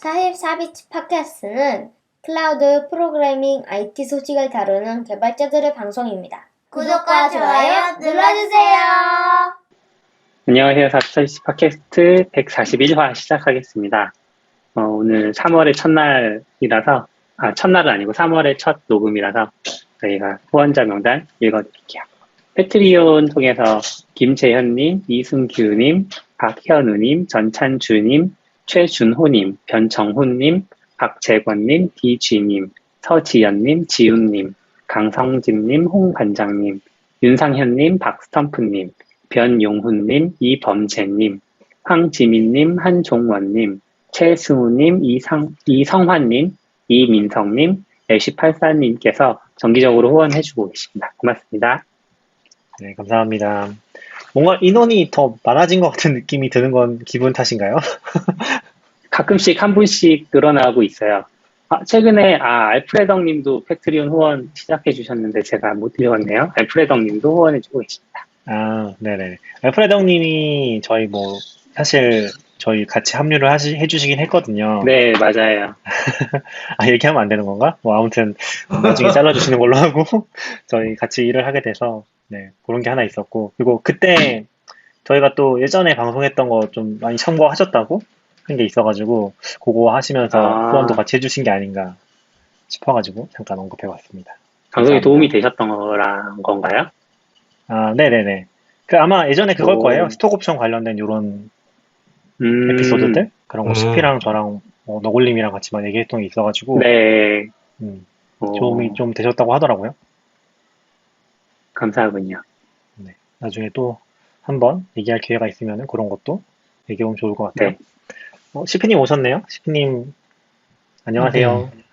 44비치 팟캐스트는 클라우드 프로그래밍 IT 소식을 다루는 개발자들의 방송입니다. 구독과 좋아요 눌러주세요. 안녕하세요. 44비치 팟캐스트 141화 시작하겠습니다. 오늘 3월의 첫날이라서, 첫날은 아니고 3월의 첫 녹음이라서 저희가 후원자 명단 읽어드릴게요. 패트리온 통해서 김재현님, 이승규님, 박현우님, 전찬주님, 최준호님, 변정훈님, 박재권님, 디쥐님, 서지연님, 지훈님, 강성진님, 홍반장님, 윤상현님, 박스텀프님, 변용훈님, 이범재님, 황지민님, 한종원님, 최승우님, 이성환님, 이민성님, 애쉬84님께서 정기적으로 후원해주고 계십니다. 고맙습니다. 네, 감사합니다. 뭔가 인원이 더 많아진 것 같은 느낌이 드는 건 기분 탓인가요? 가끔씩 한 분씩 늘어나고 있어요. 최근에 알프레덕 님도 패트리온 후원 시작해 주셨는데 제가 못 드렸네요. 알프레덕 님도 후원해 주고 계십니다. 네네. 알프레덕 님이 사실 저희 같이 합류를 해주시긴 했거든요. 네, 맞아요. 얘기하면 안 되는 건가? 아무튼, 나중에 잘라주시는 걸로 하고, 저희 같이 일을 하게 돼서, 네, 그런 게 하나 있었고, 그리고 그때 저희가 또 예전에 방송했던 거 좀 많이 참고하셨다고 한 게 있어가지고, 그거 하시면서 후원도 같이 해주신 게 아닌가 싶어가지고, 잠깐 언급해봤습니다. 방송에 도움이 되셨던 거란 건가요? 네네네. 아마 예전에 그걸 거예요. 스톡옵션 관련된 요런 에피소드들? 그런 거 CP랑 저랑 너굴님이랑 같이 막 얘기했던 게 있어가지고, 네. 도움이 좀 되셨다고 하더라고요. 감사하군요. 네. 나중에 또 한번 얘기할 기회가 있으면 그런 것도 얘기해보면 좋을 것 같아요. 네. 시피님 오셨네요? 시피님, 안녕하세요. 네.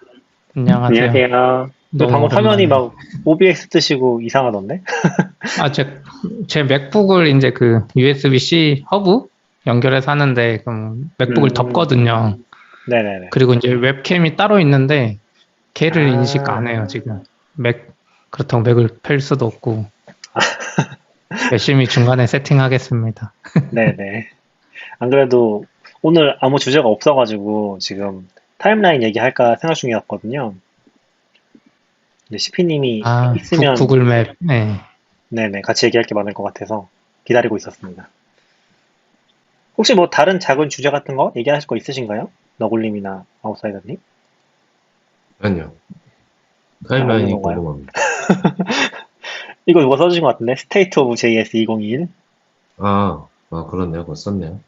안녕하세요. 안녕하세요. 방금 화면이 막 OBS 뜨시고 이상하던데? 제 맥북을 이제 그 USB-C 허브 연결해서 하는데, 그럼 맥북을 덮거든요. 네네네. 그리고 이제 웹캠이 따로 있는데, 걔를 인식 안 해요, 지금. 그렇다고 맥을 펼 수도 없고. 열심히 중간에 세팅하겠습니다. 네네. 안 그래도 오늘 아무 주제가 없어가지고 지금 타임라인 얘기할까 생각 중이었거든요. 근데 시피님이 있으면 구글맵, 네. 네네, 같이 얘기할 게 많을 것 같아서 기다리고 있었습니다. 혹시 다른 작은 주제 같은 거 얘기하실 거 있으신가요? 너굴님이나 아웃사이더님? 아니요. 타임라인이 궁금합니다. 이거 누가 써주신 것 같은데? State of JS 2021? 그렇네요. 그거 썼네요.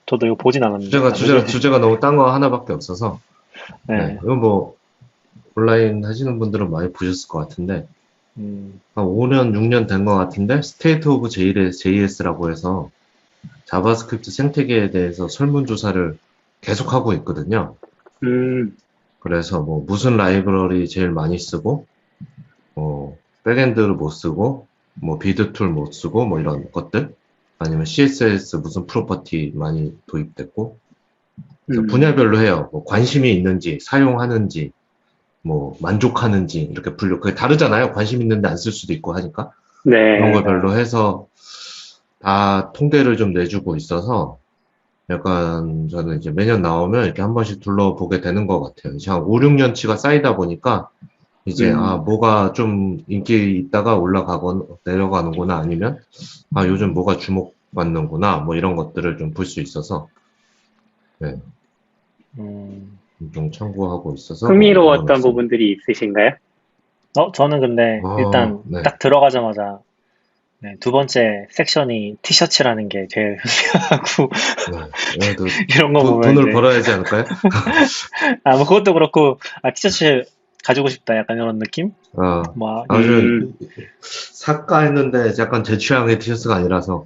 저도 이거 보진 않았는데. 주제가 너무 딴 거 하나밖에 없어서. 네. 이건 온라인 하시는 분들은 많이 보셨을 것 같은데, 한 5년, 6년 된 것 같은데, State of JS라고 해서 자바스크립트 생태계에 대해서 설문조사를 계속하고 있거든요. 그래서 무슨 라이브러리 제일 많이 쓰고, 백엔드를 못 쓰고, 비드 툴 못 쓰고, 이런 것들. 아니면 CSS 무슨 프로퍼티 많이 도입됐고, 분야별로 해요. 관심이 있는지, 사용하는지, 만족하는지, 이렇게 그게 다르잖아요. 관심 있는데 안 쓸 수도 있고 하니까. 네. 그런 걸 별로 해서 다 통계를 좀 내주고 있어서, 약간 저는 이제 매년 나오면 이렇게 한 번씩 둘러보게 되는 것 같아요. 이제 한 5, 6년치가 쌓이다 보니까, 이제, 뭐가 좀 인기 있다가 내려가는구나, 아니면, 요즘 뭐가 주목받는구나, 이런 것들을 좀 볼 수 있어서, 네. 좀 참고하고 있어서. 흥미로웠던 부분들이 있으신가요? 저는 근데 일단 딱 들어가자마자, 네, 두 번째 섹션이 티셔츠라는 게 제일 흥미하고, 이런 거 보면. 돈을 벌어야 하지 않을까요? 그것도 그렇고, 티셔츠 가지고 싶다, 약간 이런 느낌? 사까 했는데 약간 제 취향의 티셔츠가 아니라서.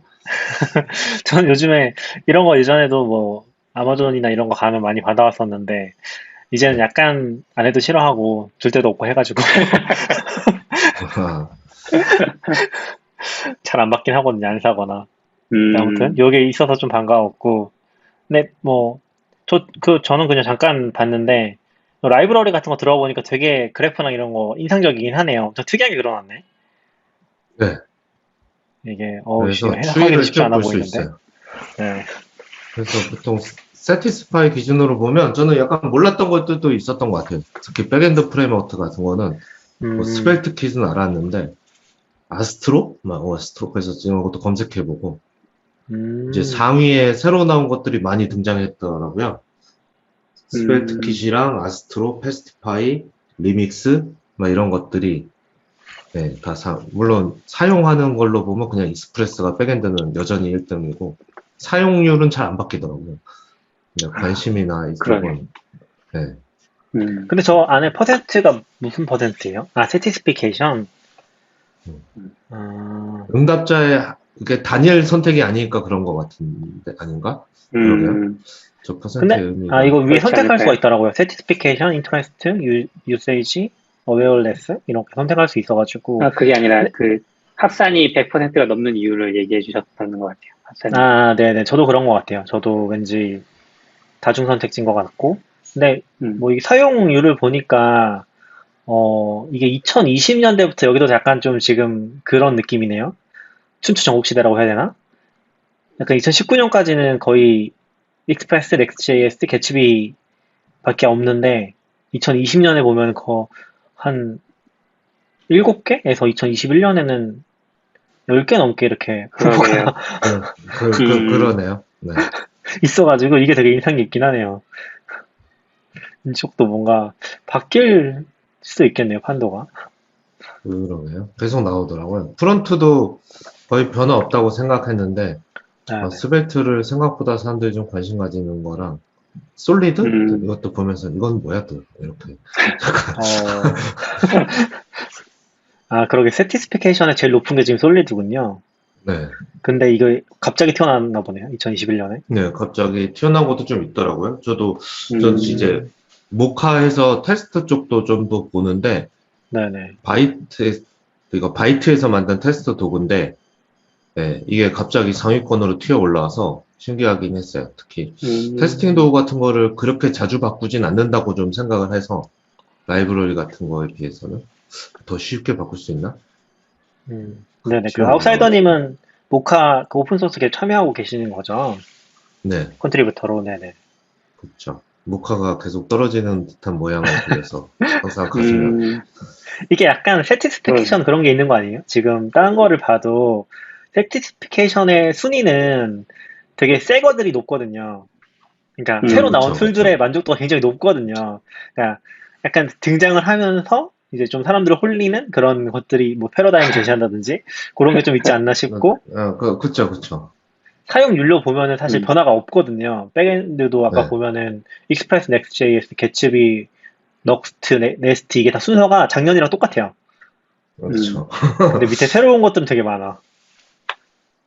저는 요즘에 이런 거 예전에도 아마존이나 이런 거 가면 많이 받아왔었는데, 이제는 약간 안 해도 싫어하고, 줄 데도 없고 해가지고. 잘 안 받긴 하거든요, 안 사거나. 아무튼, 요게 있어서 좀 반가웠고, 근데 저는 그냥 잠깐 봤는데, 라이브러리 같은 거 들어가 보니까 되게 그래프나 이런 거 인상적이긴 하네요. 좀 특이하게 그려놨네. 네. 이게, 그래서 해석하기도 쉽지 않아 볼수 보이는데. 있어요. 네. 그래서 보통 세티스파이 기준으로 보면 저는 약간 몰랐던 것들도 있었던 것 같아요. 특히 백엔드 프레임워크 같은 거는 뭐 스벨트 킷은 알았는데 아스트로? 아스트로 그래서 이런 것도 검색해보고 이제 상위에 새로 나온 것들이 많이 등장했더라고요. 스벨트 킷이랑 아스트로, 패스티파이, 리믹스 막 이런 것들이 네, 물론 사용하는 걸로 보면 그냥 익스프레스가 백엔드는 여전히 1등이고 사용률은 잘 안 바뀌더라고요. 그냥 관심이나 그러네. 이쪽은 네. 근데 저 안에 퍼센트가 무슨 퍼센트예요? 아, 세티스피케이션. 응답자의 이게 단일 선택이 아니니까 그런 것 같은데 아닌가? 그러게요. 저 퍼센트의 근데 의미가 이거 위에 그렇지 선택할 않을까요? 수가 있더라고요. 세티스피케이션, 인터레스트, 유세이지, 어웨어레스 이렇게 선택할 수 있어가지고. 그게 아니라 네. 그 합산이 100%가 넘는 이유를 얘기해 주셨다는 것 같아요. 합산이. 네네. 저도 그런 것 같아요. 저도 왠지 다중선택지인 것 같고. 근데 뭐 이 사용률을 보니까 이게 2020년대부터 여기도 약간 좀 지금 그런 느낌이네요. 춘추 전국시대라고 해야 되나? 약간 2019년까지는 거의 익스프레스, 넥스트.js, 개츠비 밖에 없는데 2020년에 보면 한 7개에서 2021년에는 10개 넘게 이렇게 그러게요. 그러네요. 네. 있어가지고 이게 되게 인상 깊긴 하네요. 이쪽도 뭔가 바뀔 수도 있겠네요, 판도가. 그러네요. 계속 나오더라고요. 프론트도 거의 변화 없다고 생각했는데 네. 스벨트를 생각보다 사람들이 좀 관심 가지는 거랑 솔리드? 이것도 보면서 이건 뭐야 또 이렇게 그러게 세티스피케이션의 제일 높은 게 지금 솔리드군요. 네. 근데 이거 갑자기 튀어나왔나 보네요. 2021년에. 네, 갑자기 튀어나온 것도 좀 있더라고요. 저도 이제 모카해서 테스트 쪽도 좀 더 보는데 네네. 이거 바이트에서 만든 테스트 도구인데 네, 이게 갑자기 상위권으로 튀어 올라와서 신기하긴 했어요. 특히 테스팅 도구 같은 거를 그렇게 자주 바꾸진 않는다고 좀 생각을 해서 라이브러리 같은 거에 비해서는 더 쉽게 바꿀 수 있나? 네네. 그 아웃사이더님은 모카 그 오픈소스에 참여하고 계시는 거죠? 네, 컨트리뷰터로. 네네. 그렇죠. 모카가 계속 떨어지는 듯한 모양을 보여서 항상 가슴이 이게 약간 세티스피케이션 그런 게 있는 거 아니에요? 지금 다른 거를 봐도 세티스피케이션의 순위는 되게 새 거들이 높거든요. 그러니까 새로 나온 그쵸, 툴들의 그쵸. 만족도가 굉장히 높거든요. 그러니까 약간 등장을 하면서 이제 좀 사람들을 홀리는 그런 것들이 뭐 패러다임을 제시한다든지 그런 게 좀 있지 않나 싶고 그쵸. 사용률로 보면은 사실 변화가 없거든요. 백엔드도 아까 네, 보면은 익스프레스, 넥스트.js, 개츠비, 넉스트, 네스트 이게 다 순서가 작년이랑 똑같아요. 그렇죠. 근데 밑에 새로운 것들은 되게 많아.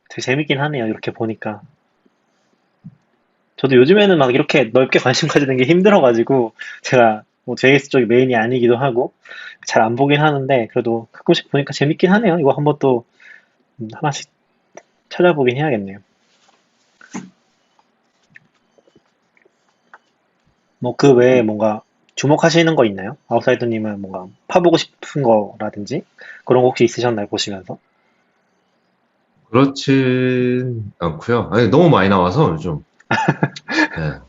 되게 재밌긴 하네요. 이렇게 보니까. 저도 요즘에는 막 이렇게 넓게 관심 가지는 게 힘들어가지고 제가 뭐 JS 쪽이 메인이 아니기도 하고 잘 안 보긴 하는데 그래도 가끔씩 보니까 재밌긴 하네요. 이거 한번 또 하나씩 찾아보긴 해야겠네요. 뭐 그 외에 뭔가 주목하시는 거 있나요? 아웃사이더님은 뭔가 파보고 싶은 거라든지 그런 거 혹시 있으셨나요? 보시면서? 그렇진 않고요. 아니, 너무 많이 나와서 요즘. 네.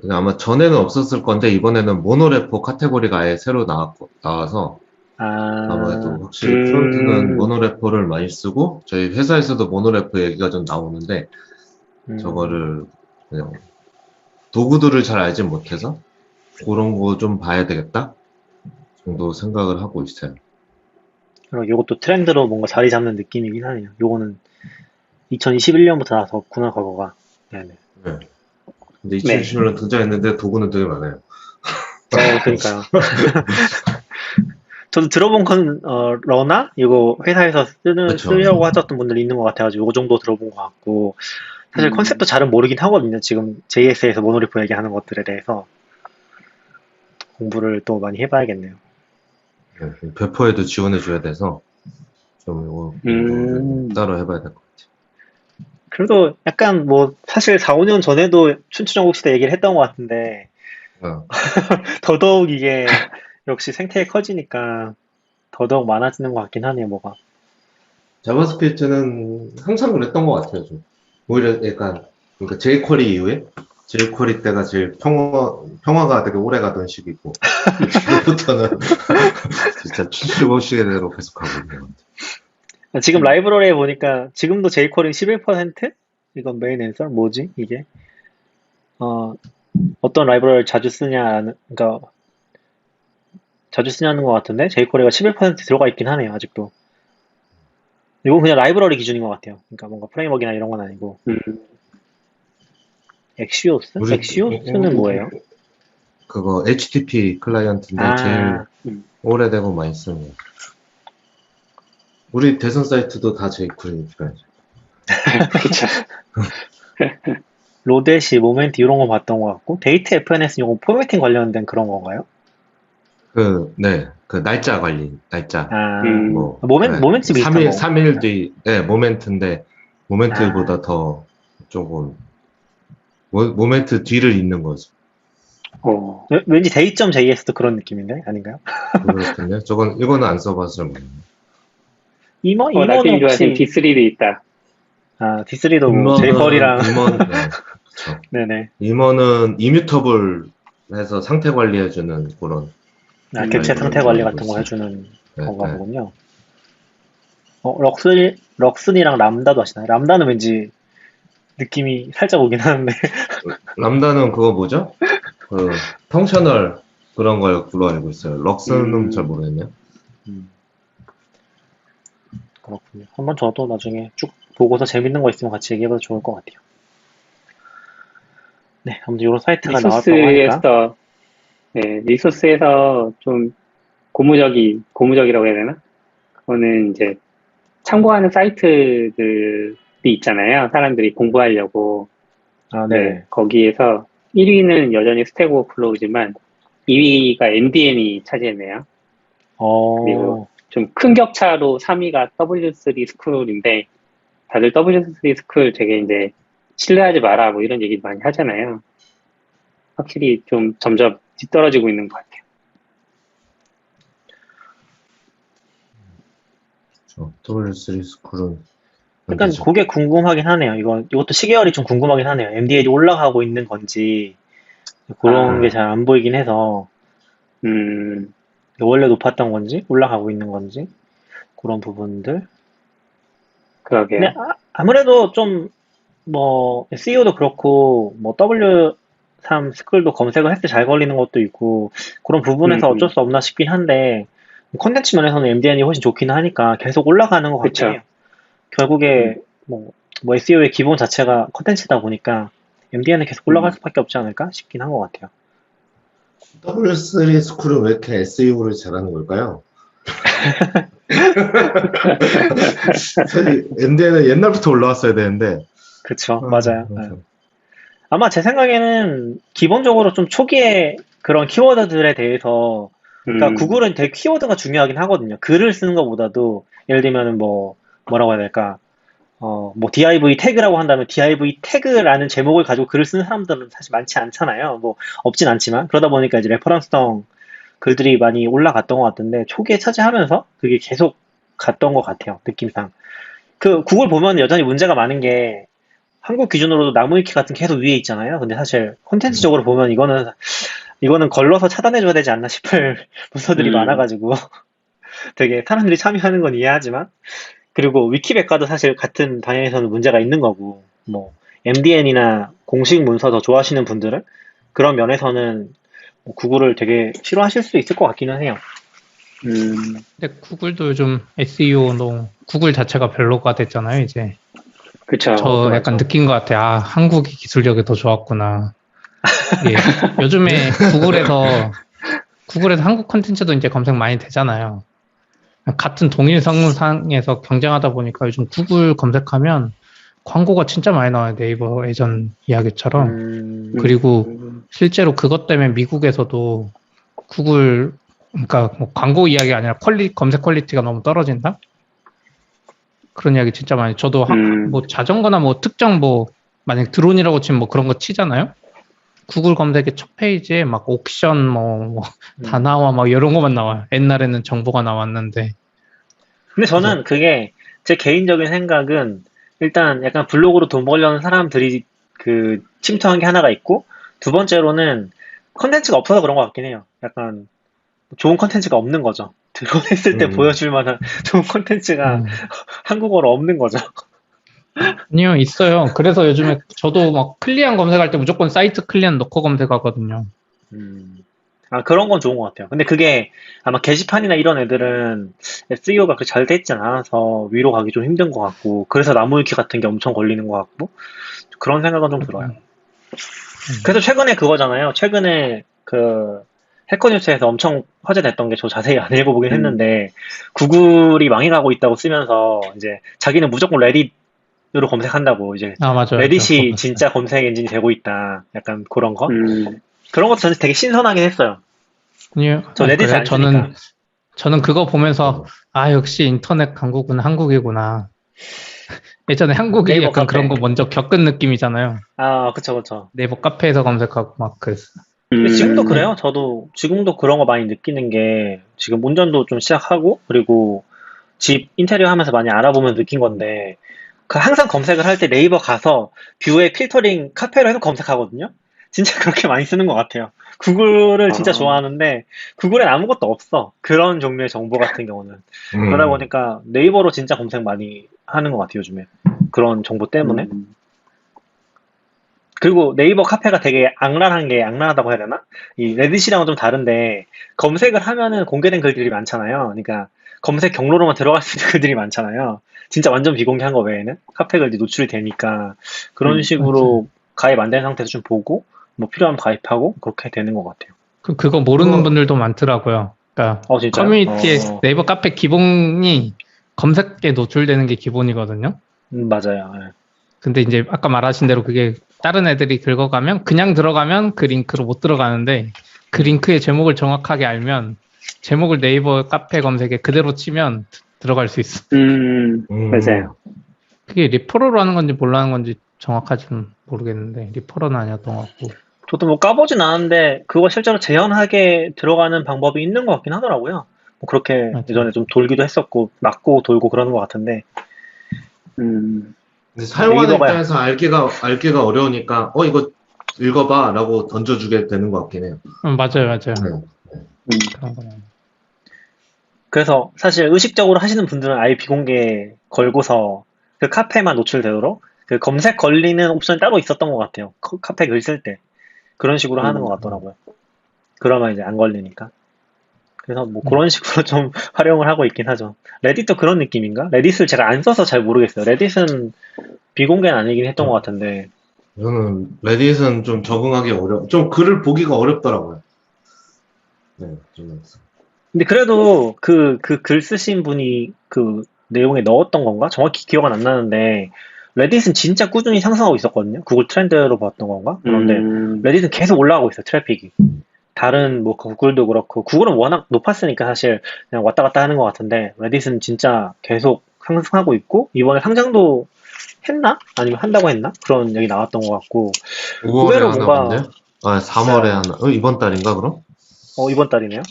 아마 전에는 없었을 건데 이번에는 모노레포 카테고리가 아예 새로 나와서 아무래도 확실히 프론트는 모노레포를 많이 쓰고 저희 회사에서도 모노레포 얘기가 좀 나오는데 저거를 그냥 도구들을 잘 알지 못해서 그런 거 좀 봐야 되겠다 정도 생각을 하고 있어요. 그리고 요것도 트렌드로 뭔가 자리 잡는 느낌이긴 하네요. 요거는 2021년부터 나섰구나, 그거가. 네네. 네. 근데 2020년에 등장했는데 도구는 되게 많아요. 그러니까요. 저도 들어본 건 러나 이거 회사에서 그쵸. 쓰려고 하셨던 분들이 있는 것 같아가지고 요거 정도 들어본 것 같고 사실 컨셉도 잘은 모르긴 하거든요. 지금 JS에서 모노리프 얘기하는 것들에 대해서 공부를 또 많이 해봐야겠네요. 네, 배포에도 지원해줘야 돼서 좀 이거 공부를 따로 해봐야 될 것 같아요. 그래도 약간 뭐 사실 4, 5년 전에도 춘추전국시대 얘기를 했던 것 같은데 더더욱 이게 역시 생태계 커지니까 더더욱 많아지는 것 같긴 하네요, 뭐가. 자바스크립트는 항상 그랬던 것 같아요. 좀. 오히려 약간 그러니까 jQuery 이후에 jQuery 때가 제일 평화가 되게 오래 가던 시기고 지금부터는 진짜 추측 시대로 계속 가고 있는 것 지금 라이브러리에 보니까 지금도 jQuery 11%? 이건 메인 앤서? 뭐지 이게? 어떤 라이브러리를 자주 쓰냐, 그러니까 자주 쓰냐는 것 같은데 jQuery가 11% 들어가 있긴 하네요 아직도. 이건 그냥 라이브러리 기준인 것 같아요. 그러니까 뭔가 프레임워크나 이런 건 아니고. 엑시오스? 우리- 엑시오스는 뭐예요? 그거 HTTP 클라이언트인데 제일 오래되고 많이 쓰는 거. 우리 대선 사이트도 다 jQuery니까. 그쵸. 로데시, 모멘트 이런 거 봤던 것 같고 데이트 FNS 이거 포매팅 관련된 그런 건가요? 네, 그 날짜 관리, 날짜. 아, 뭐, 모멘트 비슷한 거. 3일 뒤, 네, 모멘트인데, 모멘트보다 더 조금, 모멘트 뒤를 잇는 거죠. 왠지 데이.js도 그런 느낌인데 아닌가요? 그렇군요. 이거는 안 써봐서 잘 모르겠네요. 이모는 나중에 좋아하시는 혹시 D3도 있다. D3도 뭐 jQuery랑 임원, 네, 그쵸. 네네. 임원은 이뮤터블 해서 상태 관리해주는 그런. 객체 상태 관리 같은 거 있어요. 해주는 네, 건가 네. 보군요. 럭슨이랑 람다도 하시나요? 람다는 왠지 느낌이 살짝 오긴 하는데. 람다는 그거 뭐죠? 그, 펑셔널 그런 걸로 알고 있어요. 럭스는 잘 모르겠네요. 그렇군요. 한번 저도 나중에 쭉 보고서 재밌는 거 있으면 같이 얘기해봐도 좋을 것 같아요. 네, 아무튼 이런 사이트가 나왔다고 하니까. 리소스에서 좀 고무적이라고 해야 되나? 그거는 이제 참고하는 사이트들이 있잖아요. 사람들이 공부하려고. 네. 거기에서 1위는 여전히 스택 오버플로우지만 2위가 MDN이 차지했네요. 그리고 좀 큰 격차로 3위가 W3 스쿨인데 다들 W3 스쿨 되게 이제 신뢰하지 마라 뭐 이런 얘기 많이 하잖아요. 확실히 좀 점점 뒤떨어지고 있는 것 같아요. W3 스쿨은 약간 그게 궁금하긴 하네요. 이것도 시계열이 좀 궁금하긴 하네요. MDL이 올라가고 있는 건지 그런 게 잘 안 보이긴 해서 원래 높았던 건지 올라가고 있는 건지 그런 부분들. 그러게요. 근데 아무래도 좀 뭐 SEO도 그렇고 뭐 W3 스쿨도 검색을 했을 때 잘 걸리는 것도 있고 그런 부분에서 어쩔 수 없나 싶긴 한데 콘텐츠 면에서는 MDN이 훨씬 좋긴 하니까 계속 올라가는 것 같긴 해요. 결국에 뭐 SEO의 기본 자체가 콘텐츠다 보니까 MDN은 계속 올라갈 수밖에 없지 않을까 싶긴 한 것 같아요. W3 스쿨은 왜 이렇게 SEO를 잘하는 걸까요? 사실 MDN은 옛날부터 올라왔어야 되는데. 그쵸, 맞아요. 아마 제 생각에는 기본적으로 좀 초기에 그런 키워드들에 대해서 그러니까 구글은 되게 키워드가 중요하긴 하거든요. 글을 쓰는 것보다도 예를 들면은 뭐라고 해야 될까? 뭐 div 태그라고 한다면 div 태그라는 제목을 가지고 글을 쓰는 사람들은 사실 많지 않잖아요. 뭐 없진 않지만 그러다 보니까 이제 레퍼런스성 글들이 많이 올라갔던 것 같은데 초기에 차지하면서 그게 계속 갔던 것 같아요. 느낌상. 그 구글 보면 여전히 문제가 많은 게 한국 기준으로도 나무위키 같은 게 계속 위에 있잖아요. 근데 사실 콘텐츠적으로 보면 이거는 걸러서 차단해줘야 되지 않나 싶을 문서들이 많아가지고 되게 사람들이 참여하는 건 이해하지만 그리고 위키백과도 사실 같은 방향에서는 문제가 있는 거고 뭐 MDN이나 공식 문서 더 좋아하시는 분들은 그런 면에서는 구글을 되게 싫어하실 수 있을 것 같기는 해요. 근데 구글도 요즘 SEO도 구글 자체가 별로가 됐잖아요, 이제. 그쵸. 저 약간 느낀 것 같아요. 한국이 기술력이 더 좋았구나. 요즘에 구글에서 한국 콘텐츠도 이제 검색 많이 되잖아요. 같은 동일 성능상에서 경쟁하다 보니까 요즘 구글 검색하면 광고가 진짜 많이 나와요. 네이버 예전 이야기처럼. 그리고 실제로 그것 때문에 미국에서도 구글, 그러니까 뭐 광고 이야기 아니라 검색 퀄리티가 너무 떨어진다? 그런 이야기 진짜 많이. 저도 뭐 자전거나 뭐 특정 만약 드론이라고 치면 뭐 그런 거 치잖아요. 구글 검색의 첫 페이지에 막 옥션 다 나와 막 이런 것만 나와요. 옛날에는 정보가 나왔는데. 근데 저는 그게 제 개인적인 생각은 일단 약간 블로그로 돈 벌려는 사람들이 그 침투한 게 하나가 있고, 두 번째로는 컨텐츠가 없어서 그런 것 같긴 해요. 약간 좋은 컨텐츠가 없는 거죠. 드론했을 때 보여줄 만한 좋은 컨텐츠가 한국어로 없는 거죠. 아니요, 있어요. 그래서 요즘에 저도 막 클리안 검색할 때 무조건 사이트 클리안 넣고 검색하거든요. 아, 그런 건 좋은 것 같아요. 근데 그게 아마 게시판이나 이런 애들은 SEO가 그렇게 잘 돼 있진 않아서 위로 가기 좀 힘든 것 같고, 그래서 나무위키 같은 게 엄청 걸리는 것 같고, 그런 생각은 좀 들어요. 그래서 최근에 그거잖아요. 최근에 그 해커뉴스에서 엄청 화제됐던 게 저 자세히 안 읽어보긴 했는데, 구글이 망해가고 있다고 쓰면서 이제 자기는 무조건 레딧으로 검색한다고, 이제 아, 맞아요. 레딧이 맞아요. 진짜 검색 엔진이 되고 있다. 약간 그런 거. 그런 것도 저는 되게 신선하긴 했어요. 아니요, 저 레딧 그래요? 안 쓰니까. 저는 그거 보면서, 아, 역시 인터넷 강국은 한국이구나. 예전에 한국이 네이버 약간 그런 카페. 거 먼저 겪은 느낌이잖아요. 아, 그쵸, 그쵸. 네이버 카페에서 검색하고 막 그랬어요. 근데 지금도 그래요. 저도 지금도 그런 거 많이 느끼는 게, 지금 운전도 좀 시작하고, 그리고 집 인테리어 하면서 많이 알아보면 느낀 건데, 그 항상 검색을 할 때 네이버 가서 뷰에 필터링 카페로 해서 검색하거든요. 진짜 그렇게 많이 쓰는 것 같아요. 구글을 진짜 좋아하는데, 구글엔 아무것도 없어. 그런 종류의 정보 같은 경우는. 그러다 보니까 네이버로 진짜 검색 많이 하는 것 같아요, 요즘에. 그런 정보 때문에. 그리고 네이버 카페가 되게 악랄하다고 해야 되나? 이 레딧이랑은 좀 다른데, 검색을 하면은 공개된 글들이 많잖아요. 그러니까 검색 경로로만 들어갈 수 있는 글들이 많잖아요. 진짜 완전 비공개한 거 외에는 카페 글들이 노출이 되니까 그런 식으로 가입 안 된 상태에서 좀 보고, 뭐 필요하면 가입하고 그렇게 되는 것 같아요. 그거 모르는 분들도 많더라고요. 그러니까 진짜요? 커뮤니티에 네이버 카페 기본이 검색에 노출되는 게 기본이거든요. 맞아요. 예. 근데 이제 아까 말하신 대로 그게 다른 애들이 긁어가면 그냥 들어가면 그 링크로 못 들어가는데, 그 링크의 제목을 정확하게 알면 제목을 네이버 카페 검색에 그대로 치면 들어갈 수 있어. 맞아요. 그게 리퍼럴로 하는 건지 뭘로 하는 건지 정확하지는 모르겠는데, 리퍼럴은 아니었던 것 같고. 저도 뭐 까보진 않았는데, 그거 실제로 재현하게 들어가는 방법이 있는 것 같긴 하더라고요. 뭐 그렇게 맞아요. 예전에 좀 돌기도 했었고, 맞고 돌고 그러는 것 같은데. 근데 사용하는 네이버가 입장에서 알기가 어려우니까, 이거 읽어봐 라고 던져주게 되는 것 같긴 해요. 맞아요. 네. 그런 거는. 그래서 사실 의식적으로 하시는 분들은 아예 비공개 걸고서 그 카페만 노출되도록 그 검색 걸리는 옵션이 따로 있었던 것 같아요. 카페 글 쓸 때. 그런 식으로 하는 것 같더라고요. 그러면 이제 안 걸리니까. 그래서 뭐 그런 식으로 좀 활용을 하고 있긴 하죠. 레딧도 그런 느낌인가? 레딧을 제가 안 써서 잘 모르겠어요. 레딧은 비공개는 아니긴 했던 것 같은데. 저는 레딧은 좀 적응하기 좀 글을 보기가 어렵더라고요. 네, 좀. 근데 그래도 그 글 쓰신 분이 그 내용에 넣었던 건가? 정확히 기억은 안 나는데, 레딧은 진짜 꾸준히 상승하고 있었거든요. 구글 트렌드로 봤던 건가? 그런데 레딧은 계속 올라가고 있어요, 트래픽이. 다른 뭐 구글도 그렇고, 구글은 워낙 높았으니까 사실 그냥 왔다 갔다 하는 것 같은데, 레딧은 진짜 계속 상승하고 있고, 이번에 상장도 했나? 아니면 한다고 했나? 그런 얘기 나왔던 것 같고, 5월에 의외로 하나 뭔가, 본데? 3월에 하나. 이번 달인가 그럼? 이번 달이네요.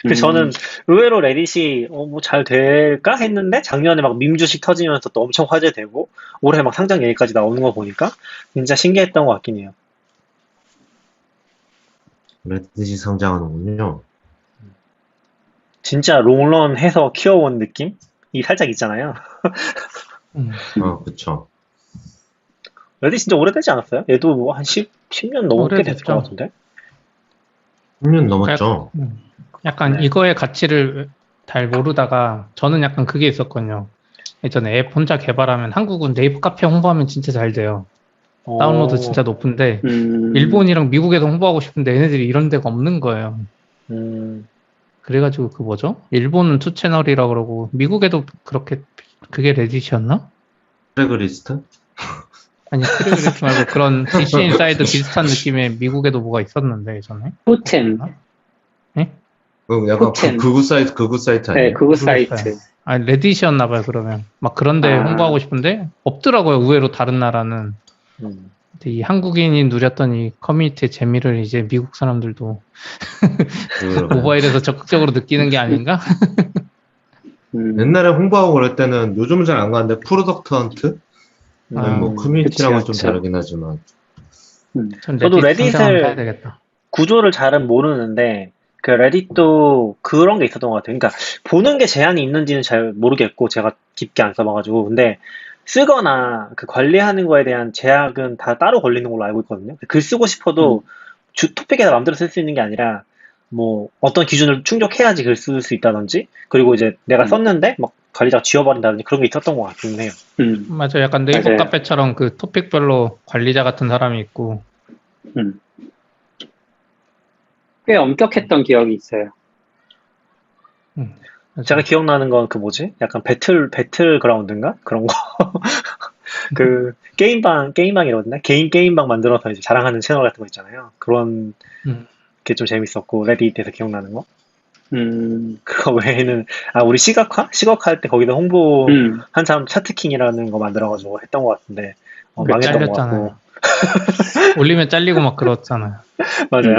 그래서 저는 의외로 레딧이 뭐 잘 될까 했는데, 작년에 막 밈 주식 터지면서 또 엄청 화제되고, 올해 막 상장 얘기까지 나오는 거 보니까 진짜 신기했던 것 같긴 해요. 레딧이 상장하는군요. 진짜 롱런 해서 키워온 느낌이 살짝 있잖아요. 그쵸. 레딧 진짜 오래되지 않았어요? 얘도 뭐 한 10년 넘게 됐을 것 같은데? 10년 넘었죠. 약간 네. 이거의 가치를 잘 모르다가, 저는 약간 그게 있었거든요. 예전에 앱 혼자 개발하면 한국은 네이버 카페 홍보하면 진짜 잘 돼요. 다운로드 진짜 높은데, 일본이랑 미국에도 홍보하고 싶은데 얘네들이 이런 데가 없는 거예요. 그래가지고 그 뭐죠? 일본은 투채널이라 그러고, 미국에도 그게 레딧이었나? 트랙리스트? 아니, 트랙리스트 말고 그런 DC 인사이드 비슷한 느낌의 미국에도 뭐가 있었는데, 예전에. 포텐. 약간 포텐. 그구 사이트 아니에요? 네, 그거 사이트. 아니, 레딧이었나봐요, 그러면. 막 그런데 홍보하고 싶은데, 없더라고요, 의외로 다른 나라는. 근데 이 한국인이 누렸던 이 커뮤니티의 재미를 이제 미국 사람들도 모바일에서 적극적으로 느끼는 게 아닌가? 옛날에 홍보하고 그럴 때는 요즘은 잘 안 가는데 프로덕트 헌트? 뭐 커뮤니티랑은 그치, 좀 그치. 다르긴 하지만 전 저도 레딧 상장하면 레딧을 사야 되겠다. 구조를 잘은 모르는데 그 레딧도 그런 게 있었던 것 같아요. 그러니까 보는 게 제한이 있는지는 잘 모르겠고 제가 깊게 안 써봐가지고 근데 쓰거나 그 관리하는 거에 대한 제약은 다 따로 걸리는 걸로 알고 있거든요. 글 쓰고 싶어도 토픽에다 마음대로 쓸 수 있는 게 아니라 뭐 어떤 기준을 충족해야지 글 쓸 수 있다든지 그리고 이제 내가 썼는데 막 관리자가 지워버린다든지 그런 게 있었던 것 같긴 해요. 맞아요. 약간 네이버 맞아요. 카페처럼 그 토픽별로 관리자 같은 사람이 있고. 음. 꽤 엄격했던 기억이 있어요. 맞아요. 제가 기억나는 건 그 뭐지? 약간 배틀 그라운드인가? 그런 거. 그 게임방이거든요. 개인 게임방 만들어서 이제 자랑하는 채널 같은 거 있잖아요. 그런 음. 게 좀 재밌었고 레딧에서 기억나는 거. 음, 그거 외에는 우리 시각화 할 때 거기다 홍보 음, 한참 차트킹이라는 거 만들어가지고 했던 것 같은데 그 망했던 것 같고. 잘렸잖아요. 올리면 잘리고 막 그렇잖아요. 맞아요.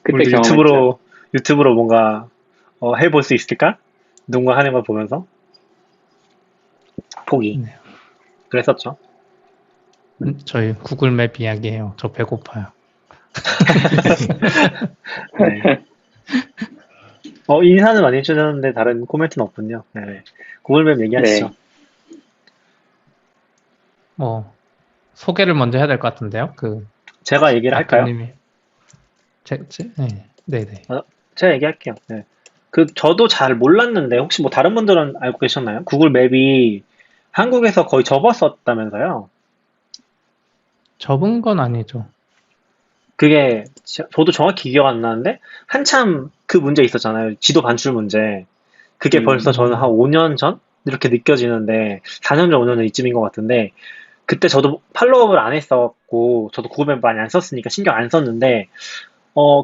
그때 우리도 경험했죠. 유튜브로 뭔가 해볼 수 있을까? 누군가 하는 걸 보면서 포기. 네. 그랬었죠. 저희 구글 맵 이야기해요. 저 배고파요. 네. 인사는 많이 해주셨는데 다른 코멘트는 없군요. 네. 구글맵 얘기하시죠. 네. 뭐 소개를 먼저 해야 될 것 같은데요. 그 제가 얘기를 할까요? 대표님이 네네. 제가 얘기할게요. 네. 저도 잘 몰랐는데, 혹시 뭐 다른 분들은 알고 계셨나요? 구글 맵이 한국에서 거의 접었었다면서요? 접은 건 아니죠. 그게, 저도 정확히 기억 안 나는데, 한참 그 문제 있었잖아요. 지도 반출 문제. 그게 벌써 저는 한 5년 전? 이렇게 느껴지는데, 4년 전, 5년 전 이쯤인 것 같은데, 그때 저도 팔로우를 안 했었고, 저도 구글 맵 많이 안 썼으니까 신경 안 썼는데,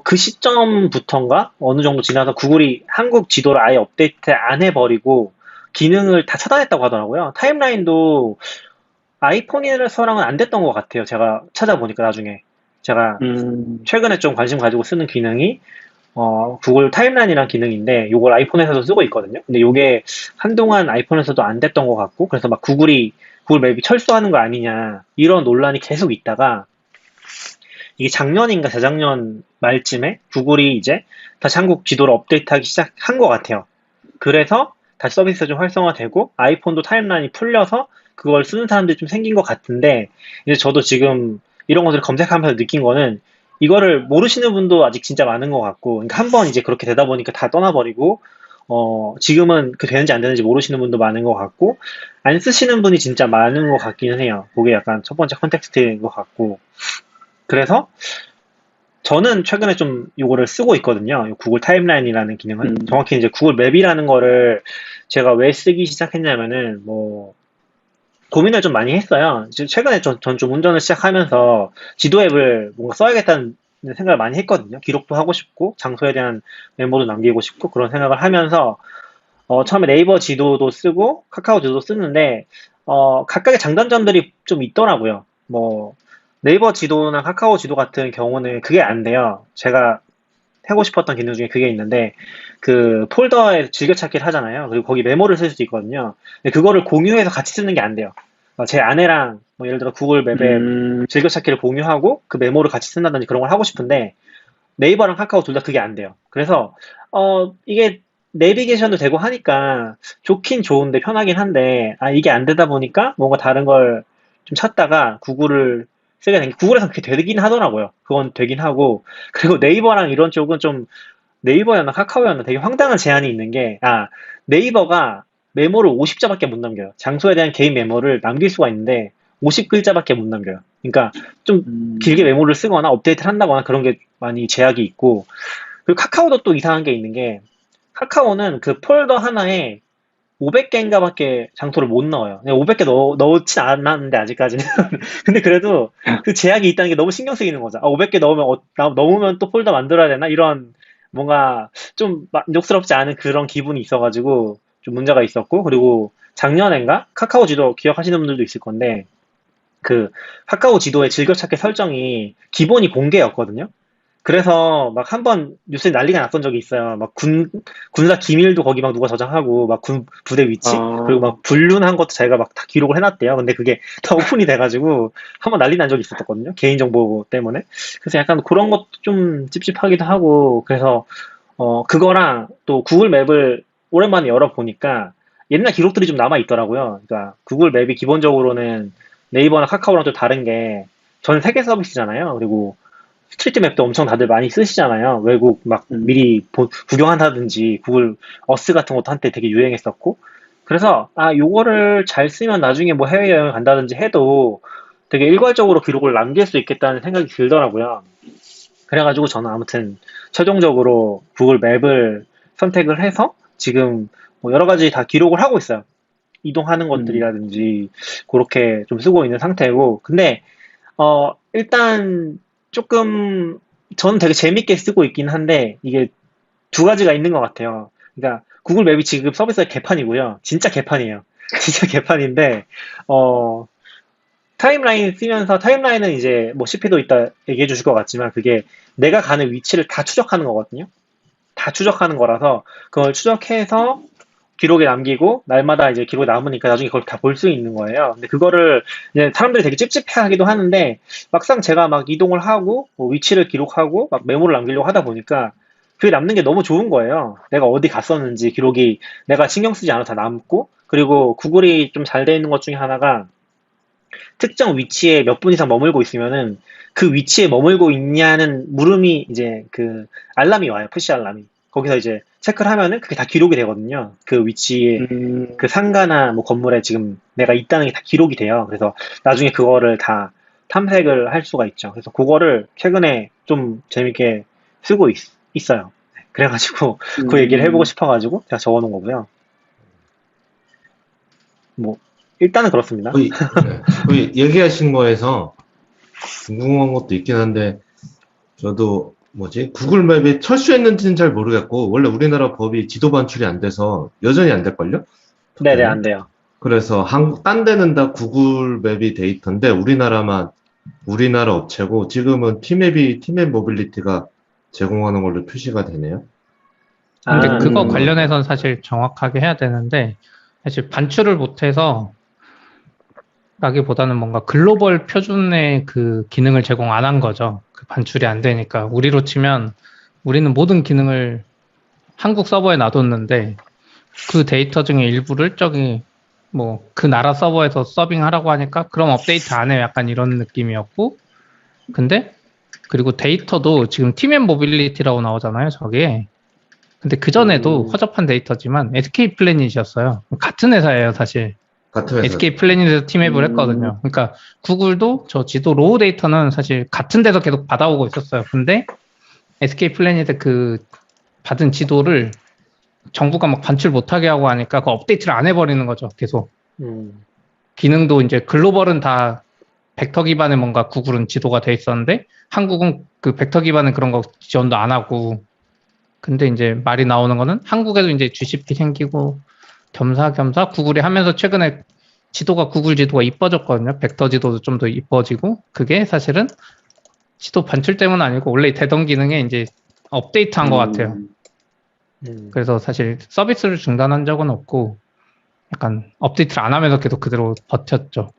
그 시점부터인가? 어느 정도 지나서 구글이 한국 지도를 아예 업데이트 안 해버리고 기능을 다 차단했다고 하더라고요. 타임라인도 아이폰에서랑은 안 됐던 것 같아요. 제가 찾아보니까 나중에. 제가 최근에 좀 관심 가지고 쓰는 기능이 구글 타임라인이라는 기능인데 이걸 아이폰에서도 쓰고 있거든요. 근데 이게 한동안 아이폰에서도 안 됐던 것 같고 그래서 막 구글 맵이 철수하는 거 아니냐 이런 논란이 계속 있다가 이게 작년인가 재작년 말쯤에 구글이 이제 다시 한국 지도를 업데이트하기 시작한 것 같아요. 그래서 다시 서비스가 좀 활성화되고 아이폰도 타임라인이 풀려서 그걸 쓰는 사람들이 좀 생긴 것 같은데 이제 저도 지금 이런 것들을 검색하면서 느낀 거는 이거를 모르시는 분도 아직 진짜 많은 것 같고 그러니까 한번 이제 그렇게 되다 보니까 다 떠나버리고 지금은 그 되는지 안 되는지 모르시는 분도 많은 것 같고 안 쓰시는 분이 진짜 많은 것 같기는 해요. 그게 약간 첫 번째 컨텍스트인 것 같고 그래서 저는 최근에 좀 이거를 쓰고 있거든요. 이 구글 타임라인이라는 기능을. 정확히 이제 구글 맵이라는 거를 제가 왜 쓰기 시작했냐면은 뭐 고민을 좀 많이 했어요. 최근에 전 좀 운전을 시작하면서 지도 앱을 뭔가 써야겠다는 생각을 많이 했거든요. 기록도 하고 싶고 장소에 대한 메모도 남기고 싶고 그런 생각을 하면서 처음에 네이버 지도도 쓰고 카카오 지도도 쓰는데 각각의 장단점들이 좀 있더라고요. 뭐 네이버 지도나 카카오 지도 같은 경우는 그게 안 돼요. 제가 하고 싶었던 기능 중에 그게 있는데 그 폴더에 즐겨찾기를 하잖아요. 그리고 거기 메모를 쓸 수 있거든요. 근데 그거를 공유해서 같이 쓰는 게 안 돼요. 제 아내랑 뭐 예를 들어 구글 맵에 즐겨찾기를 공유하고 그 메모를 같이 쓴다든지 그런 걸 하고 싶은데 네이버랑 카카오 둘 다 그게 안 돼요. 그래서 이게 내비게이션도 되고 하니까 좋긴 좋은데 편하긴 한데 이게 안 되다 보니까 뭔가 다른 걸 좀 찾다가 구글을 쓰게 된 게 구글에서 그렇게 되긴 하더라고요. 그건 되긴 하고 그리고 네이버랑 이런 쪽은 좀 네이버였나 카카오였나 되게 황당한 제한이 있는 게 네이버가 메모를 50자밖에 못 남겨요. 장소에 대한 개인 메모를 남길 수가 있는데 50글자밖에 못 남겨요. 그러니까 좀 길게 메모를 쓰거나 업데이트를 한다거나 그런 게 많이 제약이 있고 그리고 카카오도 또 이상한 게 있는 게 카카오는 그 폴더 하나에 500개인가밖에 장소를 못 넣어요. 500개 넣진 않았는데 아직까지는. 근데 그래도 그 제약이 있다는 게 너무 신경 쓰이는 거죠. 500개 넣으면 또 폴더 만들어야 되나? 이런 뭔가 좀 만족스럽지 않은 그런 기분이 있어가지고 좀 문제가 있었고 그리고 작년엔가 카카오 지도 기억하시는 분들도 있을 건데 그 카카오 지도의 즐겨찾기 설정이 기본이 공개였거든요. 그래서 막 한 번 뉴스에 난리가 났던 적이 있어요. 막 군사 기밀도 거기 막 누가 저장하고, 막 부대 위치? 그리고 막 불륜한 것도 자기가 막 다 기록을 해놨대요. 근데 그게 다 오픈이 돼가지고, 한 번 난리 난 적이 있었거든요. 개인정보 때문에. 그래서 약간 그런 것도 좀 찝찝하기도 하고, 그래서, 그거랑 또 구글 맵을 오랜만에 열어보니까, 옛날 기록들이 좀 남아있더라고요. 그러니까, 구글 맵이 기본적으로는 네이버나 카카오랑 좀 다른 게, 전 세계 서비스잖아요. 그리고, 스트리트 맵도 엄청 다들 많이 쓰시잖아요. 외국 막 미리 구경한다든지 구글 어스 같은 것도 한때 되게 유행했었고. 그래서 요거를 잘 쓰면 나중에 뭐 해외여행 간다든지 해도 되게 일괄적으로 기록을 남길 수 있겠다는 생각이 들더라고요. 그래가지고 저는 아무튼 최종적으로 구글 맵을 선택을 해서 지금 뭐 여러 가지 다 기록을 하고 있어요. 이동하는 것들이라든지 그렇게 좀 쓰고 있는 상태고. 근데 일단 조금 저는 되게 재밌게 쓰고 있긴 한데 이게 두 가지가 있는 것 같아요. 그러니까 구글 맵이 지금 서비스가 개판이고요. 진짜 개판이에요. 진짜 개판인데 타임라인 쓰면서 타임라인은 이제 뭐 CP도 이따 얘기해 주실 것 같지만 그게 내가 가는 위치를 다 추적하는 거거든요. 다 추적하는 거라서 그걸 추적해서 기록에 남기고 날마다 이제 기록에 남으니까 나중에 그걸 다 볼 수 있는 거예요. 근데 그거를 이제 사람들이 되게 찝찝해하기도 하는데 막상 제가 막 이동을 하고 뭐 위치를 기록하고 막 메모를 남기려고 하다 보니까 그게 남는 게 너무 좋은 거예요. 내가 어디 갔었는지 기록이 내가 신경 쓰지 않아도 다 남고 그리고 구글이 좀 잘 돼 있는 것 중에 하나가 특정 위치에 몇 분 이상 머물고 있으면은 그 위치에 머물고 있냐는 물음이 이제 그 알람이 와요. 푸시 알람이. 거기서 이제 체크를 하면은 그게 다 기록이 되거든요. 그 위치에 그 상가나 뭐 건물에 지금 내가 있다는 게 다 기록이 돼요. 그래서 나중에 그거를 다 탐색을 할 수가 있죠. 그래서 그거를 최근에 좀 재밌게 쓰고 있어요. 그래가지고 그 얘기를 해보고 싶어가지고 제가 적어놓은 거고요. 뭐 일단은 그렇습니다. 거의 얘기하신 거에서 궁금한 것도 있긴 한데 저도 구글 맵이 철수했는지는 잘 모르겠고 원래 우리나라 법이 지도 반출이 안 돼서 여전히 안 될걸요? 네네 안 돼요. 그래서 딴 데는 다 구글 맵이 데이터인데 우리나라 업체고 지금은 티맵 모빌리티가 제공하는 걸로 표시가 되네요. 근데 그거 관련해서는 사실 정확하게 해야 되는데 사실 반출을 못해서 라기보다는 뭔가 글로벌 표준의 그 기능을 제공 안 한 거죠. 그 반출이 안 되니까. 우리로 치면 우리는 모든 기능을 한국 서버에 놔뒀는데 그 데이터 중에 일부를 저기 뭐 그 나라 서버에서 서빙하라고 하니까 그럼 업데이트 안 해요. 약간 이런 느낌이었고. 근데 그리고 데이터도 지금 팀앤 모빌리티라고 나오잖아요. 저게. 근데 그전에도 허접한 데이터지만 SK 플래닛이었어요. 같은 회사예요, 사실. 같은 회사. SK 플래닛에서 팀앱을 했거든요. 그러니까 구글도 저 지도 로우 데이터는 사실 같은 데서 계속 받아오고 있었어요. 근데 SK 플래닛의 그 받은 지도를 정부가 막 반출 못하게 하고 하니까 그 업데이트를 안 해버리는 거죠. 계속. 기능도 이제 글로벌은 다 벡터 기반의 뭔가 구글은 지도가 돼 있었는데 한국은 그 벡터 기반의 그런 거 지원도 안 하고. 근데 이제 말이 나오는 거는 한국에도 이제 GCP 생기고 겸사겸사 구글이 하면서 최근에 구글 지도가 이뻐졌거든요. 벡터 지도도 좀 더 이뻐지고 그게 사실은 지도 반출 때문은 아니고 원래 되던 기능에 이제 업데이트한 것 같아요. 그래서 사실 서비스를 중단한 적은 없고 약간 업데이트를 안 하면서 계속 그대로 버텼죠.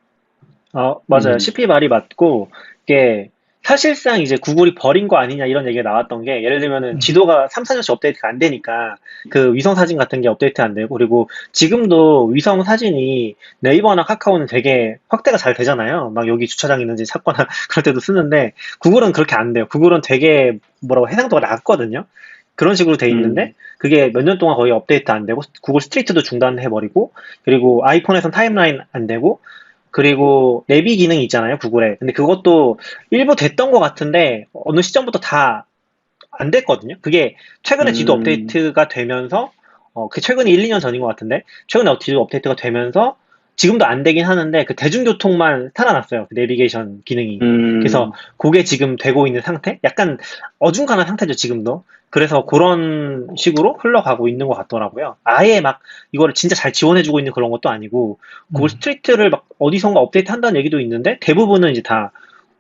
맞아요. CP 말이 맞고 이게 사실상 이제 구글이 버린 거 아니냐 이런 얘기가 나왔던 게 예를 들면은 지도가 3, 4년씩 업데이트가 안 되니까 그 위성 사진 같은 게 업데이트 안 되고 그리고 지금도 위성 사진이 네이버나 카카오는 되게 확대가 잘 되잖아요. 막 여기 주차장 있는지 찾거나 그럴 때도 쓰는데 구글은 그렇게 안 돼요. 구글은 되게 뭐라고 해상도가 낮거든요. 그런 식으로 돼 있는데 그게 몇 년 동안 거의 업데이트 안 되고 구글 스트리트도 중단해버리고 그리고 아이폰에선 타임라인 안 되고 그리고 내비 기능이 있잖아요, 구글에. 근데 그것도 일부 됐던 것 같은데 어느 시점부터 다 안 됐거든요. 그게 최근에 지도 업데이트가 되면서 그 최근에 1, 2년 전인 것 같은데 최근에 지도 업데이트가 되면서 지금도 안 되긴 하는데 그 대중교통만 살아났어요. 그 내비게이션 기능이. 그래서 그게 지금 되고 있는 상태? 약간 어중간한 상태죠, 지금도. 그래서 그런 식으로 흘러가고 있는 것 같더라고요. 아예 막 이거를 진짜 잘 지원해주고 있는 그런 것도 아니고 구글 스트리트를 막 어디선가 업데이트 한다는 얘기도 있는데 대부분은 이제 다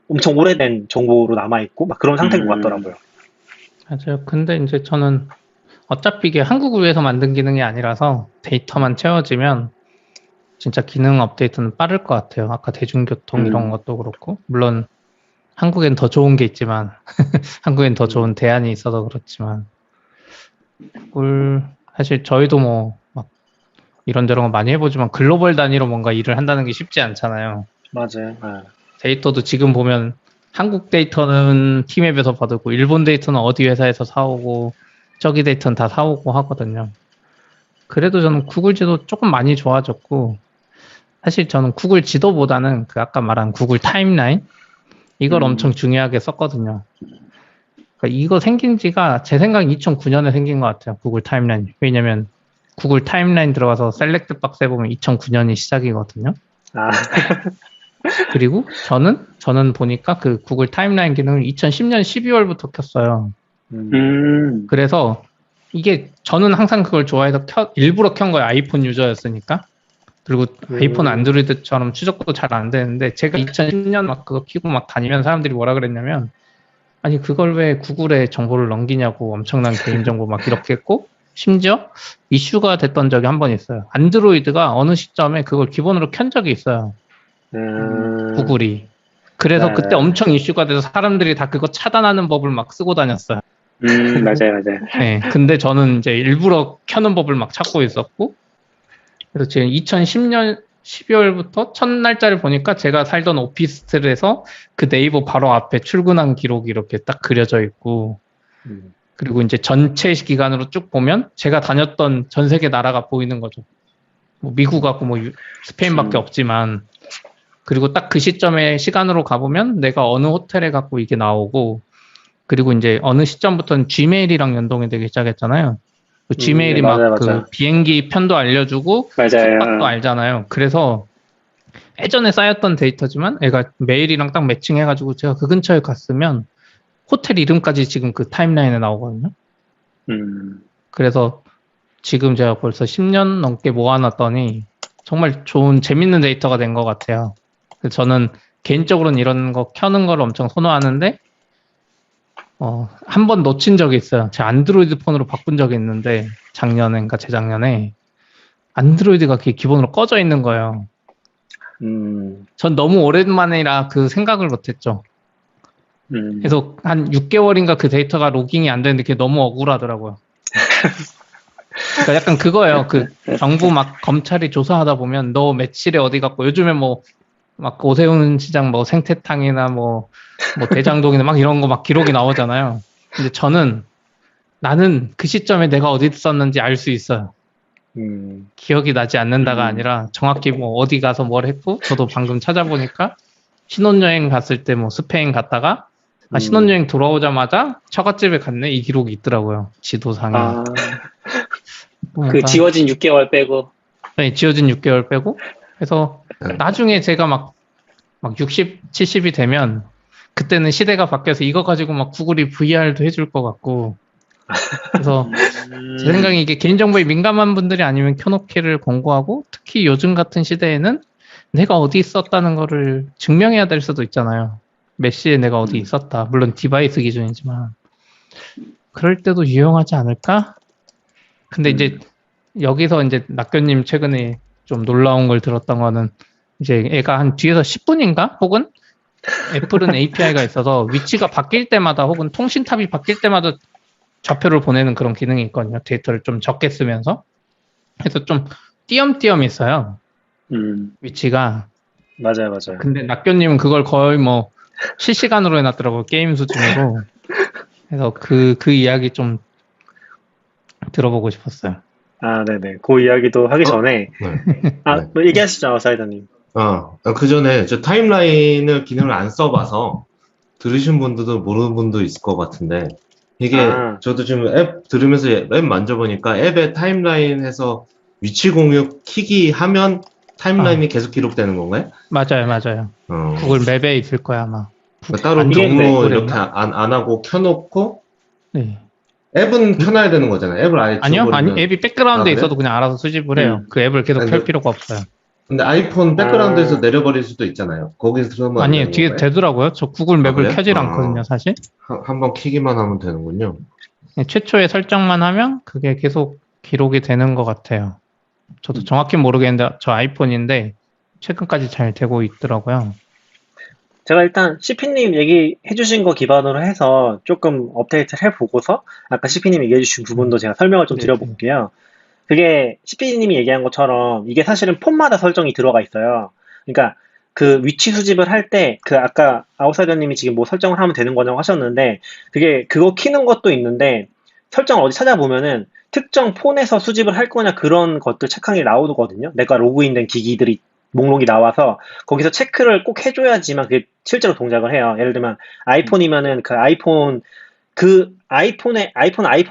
엄청 오래된 정보로 남아있고 막 그런 상태인 것 같더라고요. 맞아요. 근데 이제 저는 어차피 이게 한국을 위해서 만든 기능이 아니라서 데이터만 채워지면 진짜 기능 업데이트는 빠를 것 같아요. 아까 대중교통 이런 것도 그렇고. 물론 한국엔 더 좋은 게 있지만 한국엔 더 좋은 대안이 있어서 그렇지만 사실 저희도 뭐 막 이런저런 거 많이 해보지만 글로벌 단위로 뭔가 일을 한다는 게 쉽지 않잖아요. 맞아요. 아, 데이터도 지금 보면 한국 데이터는 티맵에서 받고 일본 데이터는 어디 회사에서 사오고 저기 데이터는 다 사오고 하거든요. 그래도 저는 구글 지도 조금 많이 좋아졌고 사실 저는 구글 지도보다는 그 아까 말한 구글 타임라인 이걸 엄청 중요하게 썼거든요. 그러니까 이거 생긴 지가 제 생각엔 2009년에 생긴 것 같아요. 구글 타임라인. 왜냐면 구글 타임라인 들어가서 셀렉트 박스에 보면 2009년이 시작이거든요. 아, 그리고 저는 보니까 그 구글 타임라인 기능을 2010년 12월부터 켰어요. 그래서 이게 저는 항상 그걸 좋아해서 일부러 켠 거예요. 아이폰 유저였으니까. 그리고 아이폰 안드로이드처럼 추적도 잘 안 되는데 제가 2010년 막 그거 키고 막 다니면 사람들이 뭐라 그랬냐면 아니 그걸 왜 구글에 정보를 넘기냐고 엄청난 개인정보 막 이렇게 했고 심지어 이슈가 됐던 적이 한 번 있어요. 안드로이드가 어느 시점에 그걸 기본으로 켠 적이 있어요. 구글이. 그래서 네. 그때 엄청 이슈가 돼서 사람들이 다 그거 차단하는 법을 막 쓰고 다녔어요. 맞아요. 네, 근데 저는 이제 일부러 켜는 법을 막 찾고 있었고, 그래서 지금 2010년 12월부터 첫 날짜를 보니까 제가 살던 오피스텔에서 그 네이버 바로 앞에 출근한 기록이 이렇게 딱 그려져 있고, 그리고 이제 전체 기간으로 쭉 보면 제가 다녔던 전 세계 나라가 보이는 거죠. 뭐 미국하고 뭐 스페인밖에 없지만, 그리고 딱 그 시점에 시간으로 가보면 내가 어느 호텔에 갔고 이게 나오고, 그리고 이제 어느 시점부터는 지메일이랑 연동이 되기 시작했잖아요. 그 지메일이 막 맞아요, 그 맞아요. 비행기 편도 알려주고 맞아요. 숙박도 알잖아요. 그래서 예전에 쌓였던 데이터지만 애가 메일이랑 딱 매칭해가지고 제가 그 근처에 갔으면 호텔 이름까지 지금 그 타임라인에 나오거든요. 그래서 지금 제가 벌써 10년 넘게 모아놨더니 정말 좋은 재밌는 데이터가 된 것 같아요. 그래서 저는 개인적으로는 이런 거 켜는 걸 엄청 선호하는데 한 번 놓친 적이 있어요. 제 안드로이드 폰으로 바꾼 적이 있는데 작년인가 재작년에 안드로이드가 그게 기본으로 꺼져 있는 거예요. 전 너무 오랜만이라 그 생각을 못했죠. 그래서 한 6개월인가 그 데이터가 로깅이 안 되는데 그게 너무 억울하더라고요. 그러니까 약간 그거예요. 그 정부 막 검찰이 조사하다 보면 너 며칠에 어디 갔고 요즘에 뭐 막 오세훈 시장 뭐 생태탕이나 뭐 대장동이나 막 이런 거 막 기록이 나오잖아요. 근데 나는 그 시점에 내가 어디 있었는지 알 수 있어요. 기억이 나지 않는다가 아니라 정확히 뭐 어디 가서 뭘 했고 저도 방금 찾아보니까 신혼여행 갔을 때 뭐 스페인 갔다가 신혼여행 돌아오자마자 처갓집에 갔네 이 기록이 있더라고요. 지도상에. 그 지워진 6개월 빼고. 네, 지워진 6개월 빼고. 그래서 나중에 제가 막 60, 70이 되면 그때는 시대가 바뀌어서 이거 가지고 막 구글이 VR도 해줄 것 같고. 그래서 제 생각에 이게 개인정보에 민감한 분들이 아니면 켜놓기를 권고하고 특히 요즘 같은 시대에는 내가 어디 있었다는 거를 증명해야 될 수도 있잖아요. 몇 시에 내가 어디 있었다. 물론 디바이스 기준이지만. 그럴 때도 유용하지 않을까? 근데 이제 여기서 이제 낙교님 최근에 좀 놀라운 걸 들었던 거는 이제 애가 한 뒤에서 10분인가? 혹은 애플은 API가 있어서 위치가 바뀔 때마다 혹은 통신탑이 바뀔 때마다 좌표를 보내는 그런 기능이 있거든요. 데이터를 좀 적게 쓰면서. 그래서 좀 띄엄띄엄 있어요. 위치가. 맞아요. 근데 낙교님은 그걸 거의 뭐 실시간으로 해놨더라고요. 게임 수준으로. 그래서 그 이야기 좀 들어보고 싶었어요. 아, 네네. 그 이야기도 하기 전에. 네. 뭐 얘기하시죠, 사이다님. 그 전에 저 타임라인을 기능을 안 써봐서 들으신 분들도 모르는 분도 있을 것 같은데 이게 저도 지금 앱 들으면서 앱 만져보니까 앱의 타임라인에서 위치 공유 키기 하면 타임라인이 계속 기록되는 건가요? 맞아요. 구글 맵에 있을 거야 아마. 따로 경로 이렇게 안 하고 켜놓고 네. 앱은 켜놔야 되는 거잖아요. 앱을 아예 아니요, 지워버리면. 앱이 백그라운드에 그래? 있어도 그냥 알아서 수집을 해요. 그 앱을 계속 켤 필요가 없어요. 근데 아이폰 백그라운드에서 아. 내려버릴 수도 있잖아요. 거기서 들어가면 안 아니, 되는 뒤에 건가요? 되더라고요. 저 구글 맵을 그래요? 켜질 아. 않거든요, 사실. 한번 키기만 하면 되는군요. 네, 최초에 설정만 하면 그게 계속 기록이 되는 것 같아요. 저도 정확히 모르겠는데, 저 아이폰인데, 최근까지 잘 되고 있더라고요. 제가 일단 CP님 얘기해 주신 거 기반으로 해서 조금 업데이트를 해보고서 아까 CP님 얘기해 주신 부분도 제가 설명을 좀 네, 드려볼게요. 그게 CP님이 얘기한 것처럼 이게 사실은 폰마다 설정이 들어가 있어요. 그러니까 그 위치 수집을 할 때 그 아까 아웃사이더님이 지금 뭐 설정을 하면 되는 거냐고 하셨는데 그게 그거 키는 것도 있는데 설정을 어디 찾아보면은 특정 폰에서 수집을 할 거냐 그런 것들 체크하는 게 나오거든요. 내가 로그인된 기기들이 목록이 나와서 거기서 체크를 꼭 해줘야지만 그게 실제로 동작을 해요. 예를 들면 아이폰이면은 그 아이폰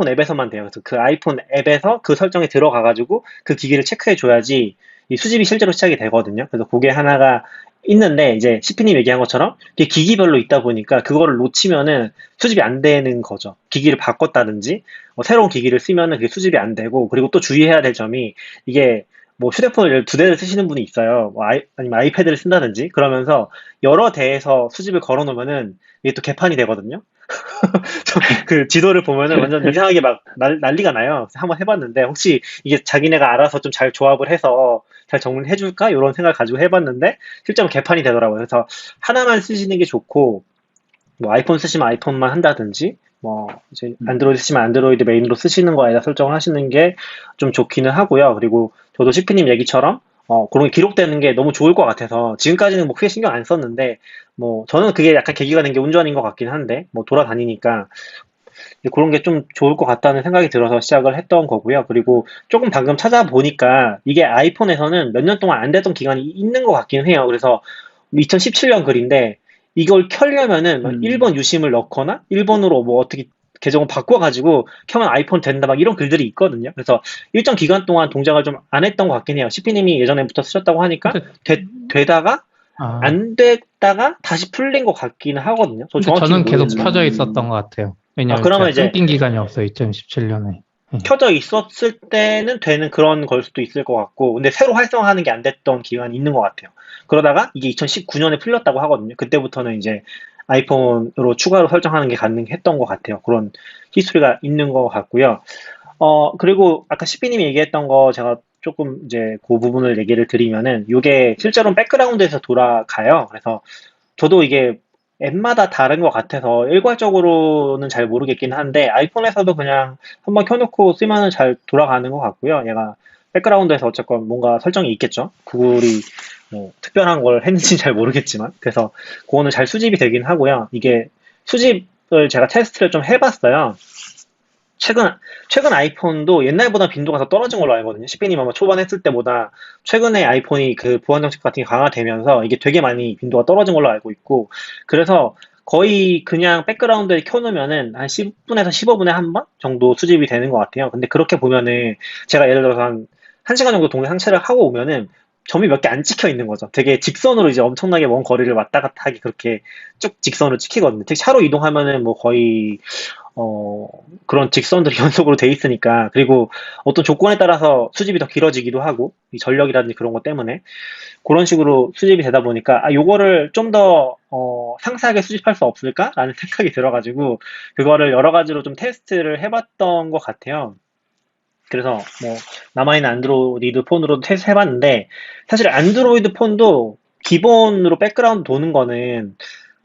앱에서만 돼요. 그래서 그 아이폰 앱에서 그 설정에 들어가가지고 그 기기를 체크해줘야지 이 수집이 실제로 시작이 되거든요. 그래서 그게 하나가 있는데 이제 CP님 얘기한 것처럼 이게 기기별로 있다 보니까 그거를 놓치면은 수집이 안 되는 거죠. 기기를 바꿨다든지 새로운 기기를 쓰면은 그게 수집이 안 되고 그리고 또 주의해야 될 점이 이게 뭐 휴대폰을 두 대를 쓰시는 분이 있어요. 뭐 아니면 아이패드를 쓴다든지 그러면서 여러 대에서 수집을 걸어놓으면은 이게 또 개판이 되거든요. 그 지도를 보면은 완전 이상하게 막 난리가 나요. 그래서 한번 해봤는데 혹시 이게 자기네가 알아서 좀 잘 조합을 해서 잘 정리를 해줄까? 이런 생각을 가지고 해봤는데 실제로 개판이 되더라고요. 그래서 하나만 쓰시는 게 좋고 뭐 아이폰 쓰시면 아이폰만 한다든지 뭐 이제 안드로이드 쓰시면 안드로이드 메인으로 쓰시는 거에다 설정을 하시는 게 좀 좋기는 하고요. 그리고 저도 CP님 얘기처럼 그런 게 기록되는 게 너무 좋을 것 같아서 지금까지는 뭐 크게 신경 안 썼는데 뭐 저는 그게 약간 계기가 된 게 운전인 것 같긴 한데 뭐 돌아다니니까 그런 게 좀 좋을 것 같다는 생각이 들어서 시작을 했던 거고요. 그리고 조금 방금 찾아보니까 이게 아이폰에서는 몇 년 동안 안 됐던 기간이 있는 것 같긴 해요. 그래서 2017년 글인데 이걸 켜려면은 막 1번 유심을 넣거나 1번으로 뭐 어떻게 계정을 바꿔가지고 켜면 아이폰 된다 막 이런 글들이 있거든요. 그래서 일정 기간 동안 동작을 좀 안 했던 것 같긴 해요. CP님이 예전에부터 쓰셨다고 하니까 근데, 되다가 아, 안 됐다가 다시 풀린 것 같기는 하거든요. 저 근데 정확히는 저는 계속 모르겠지만. 켜져 있었던 것 같아요. 왜냐면 그러면 제가 이제 끊긴 기간이 없어요, 2017년에. 켜져 있었을 때는 되는 그런 걸 수도 있을 것 같고, 근데 새로 활성화하는 게 안 됐던 기간이 있는 것 같아요. 그러다가 이게 2019년에 풀렸다고 하거든요. 그때부터는 이제 아이폰으로 추가로 설정하는 게 가능했던 것 같아요. 그런 히스토리가 있는 것 같고요. 그리고 아까 CP님이 얘기했던 거 제가 조금 이제 그 부분을 얘기를 드리면은 이게 실제로는 백그라운드에서 돌아가요. 그래서 저도 이게 앱마다 다른 것 같아서 일괄적으로는 잘 모르겠긴 한데 아이폰에서도 그냥 한번 켜놓고 쓰면은 잘 돌아가는 것 같고요. 얘가 백그라운드에서 어쨌건 뭔가 설정이 있겠죠. 구글이 뭐 특별한 걸 했는지 잘 모르겠지만 그래서 그거는 잘 수집이 되긴 하고요. 이게 수집을 제가 테스트를 좀 해봤어요. 최근 아이폰도 옛날보다 빈도가 더 떨어진 걸로 알거든요. 10배님 아마 초반 했을 때보다 최근에 아이폰이 그 보안 정책 같은 게 강화되면서 이게 되게 많이 빈도가 떨어진 걸로 알고 있고, 그래서 거의 그냥 백그라운드에 켜놓으면은 한 10분에서 15분에 한 번 정도 수집이 되는 것 같아요. 근데 그렇게 보면은 제가 예를 들어서 한 1시간 정도 동네 상체를 하고 오면은 점이 몇 개 안 찍혀 있는 거죠. 되게 직선으로 이제 엄청나게 먼 거리를 왔다 갔다 하기 그렇게 쭉 직선으로 찍히거든요. 특히 차로 이동하면은 뭐 거의 그런 직선들이 연속으로 돼 있으니까, 그리고 어떤 조건에 따라서 수집이 더 길어지기도 하고, 이 전력이라든지 그런 것 때문에, 그런 식으로 수집이 되다 보니까, 요거를 좀 더, 상세하게 수집할 수 없을까라는 생각이 들어가지고, 그거를 여러 가지로 좀 테스트를 해봤던 것 같아요. 그래서 뭐, 남아있는 안드로이드 폰으로도 테스트 해봤는데, 사실 안드로이드 폰도 기본으로 백그라운드 도는 거는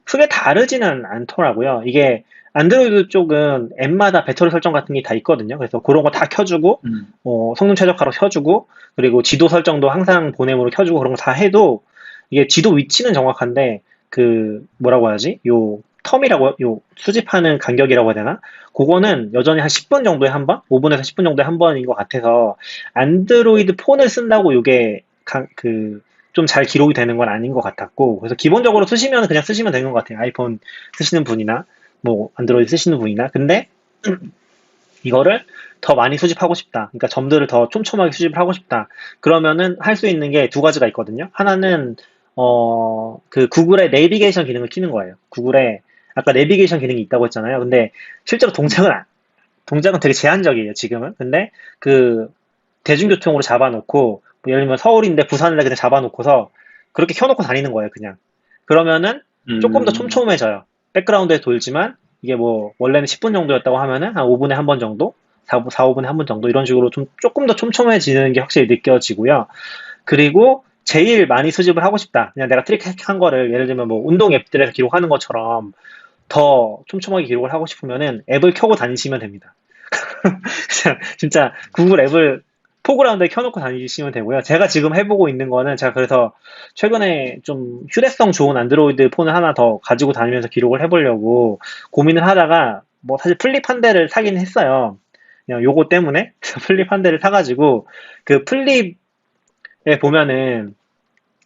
크게 다르지는 않더라고요. 이게 안드로이드 쪽은 앱마다 배터리 설정 같은 게 다 있거든요. 그래서 그런 거 다 켜주고, 성능 최적화로 켜주고, 그리고 지도 설정도 항상 보냄으로 켜주고 그런 거 다 해도 이게 지도 위치는 정확한데 뭐라고 해야지? 요 수집하는 간격이라고 해야 되나? 그거는 여전히 한 10분 정도에 한 번? 5분에서 10분 정도에 한 번인 것 같아서 안드로이드 폰을 쓴다고 요게 좀 잘 기록이 되는 건 아닌 것 같았고, 그래서 기본적으로 쓰시면 그냥 쓰시면 되는 것 같아요. 아이폰 쓰시는 분이나 뭐 안드로이드 쓰시는 분이나. 근데 이거를 더 많이 수집하고 싶다, 그러니까 점들을 더 촘촘하게 수집을 하고 싶다, 그러면은 할 수 있는 게 두 가지가 있거든요. 하나는 그 구글의 내비게이션 기능을 키는 거예요. 구글에 아까 내비게이션 기능이 있다고 했잖아요. 근데 실제로 동작은 되게 제한적이에요, 지금은. 근데 그 대중교통으로 잡아놓고 예를 들면 서울인데 부산을 그냥 잡아놓고서 그렇게 켜놓고 다니는 거예요, 그냥. 그러면은 조금 더 촘촘해져요. 백그라운드에 돌지만 이게 뭐 원래는 10분 정도였다고 하면은 한 5분에 한 번 정도, 5분에 한 번 정도 이런 식으로 좀 조금 더 촘촘해지는 게 확실히 느껴지고요. 그리고 제일 많이 수집을 하고 싶다. 그냥 내가 트릭한 거를 예를 들면 뭐 운동 앱들에서 기록하는 것처럼 더 촘촘하게 기록을 하고 싶으면은 앱을 켜고 다니시면 됩니다. 진짜 구글 앱을 포그라운드에 켜놓고 다니시면 되고요. 제가 지금 해보고 있는 거는 제가 그래서 최근에 좀 휴대성 좋은 안드로이드 폰을 하나 더 가지고 다니면서 기록을 해보려고 고민을 하다가 뭐 사실 플립 한 대를 사긴 했어요. 그냥 요거 때문에 플립 한 대를 사가지고 그 플립에 보면은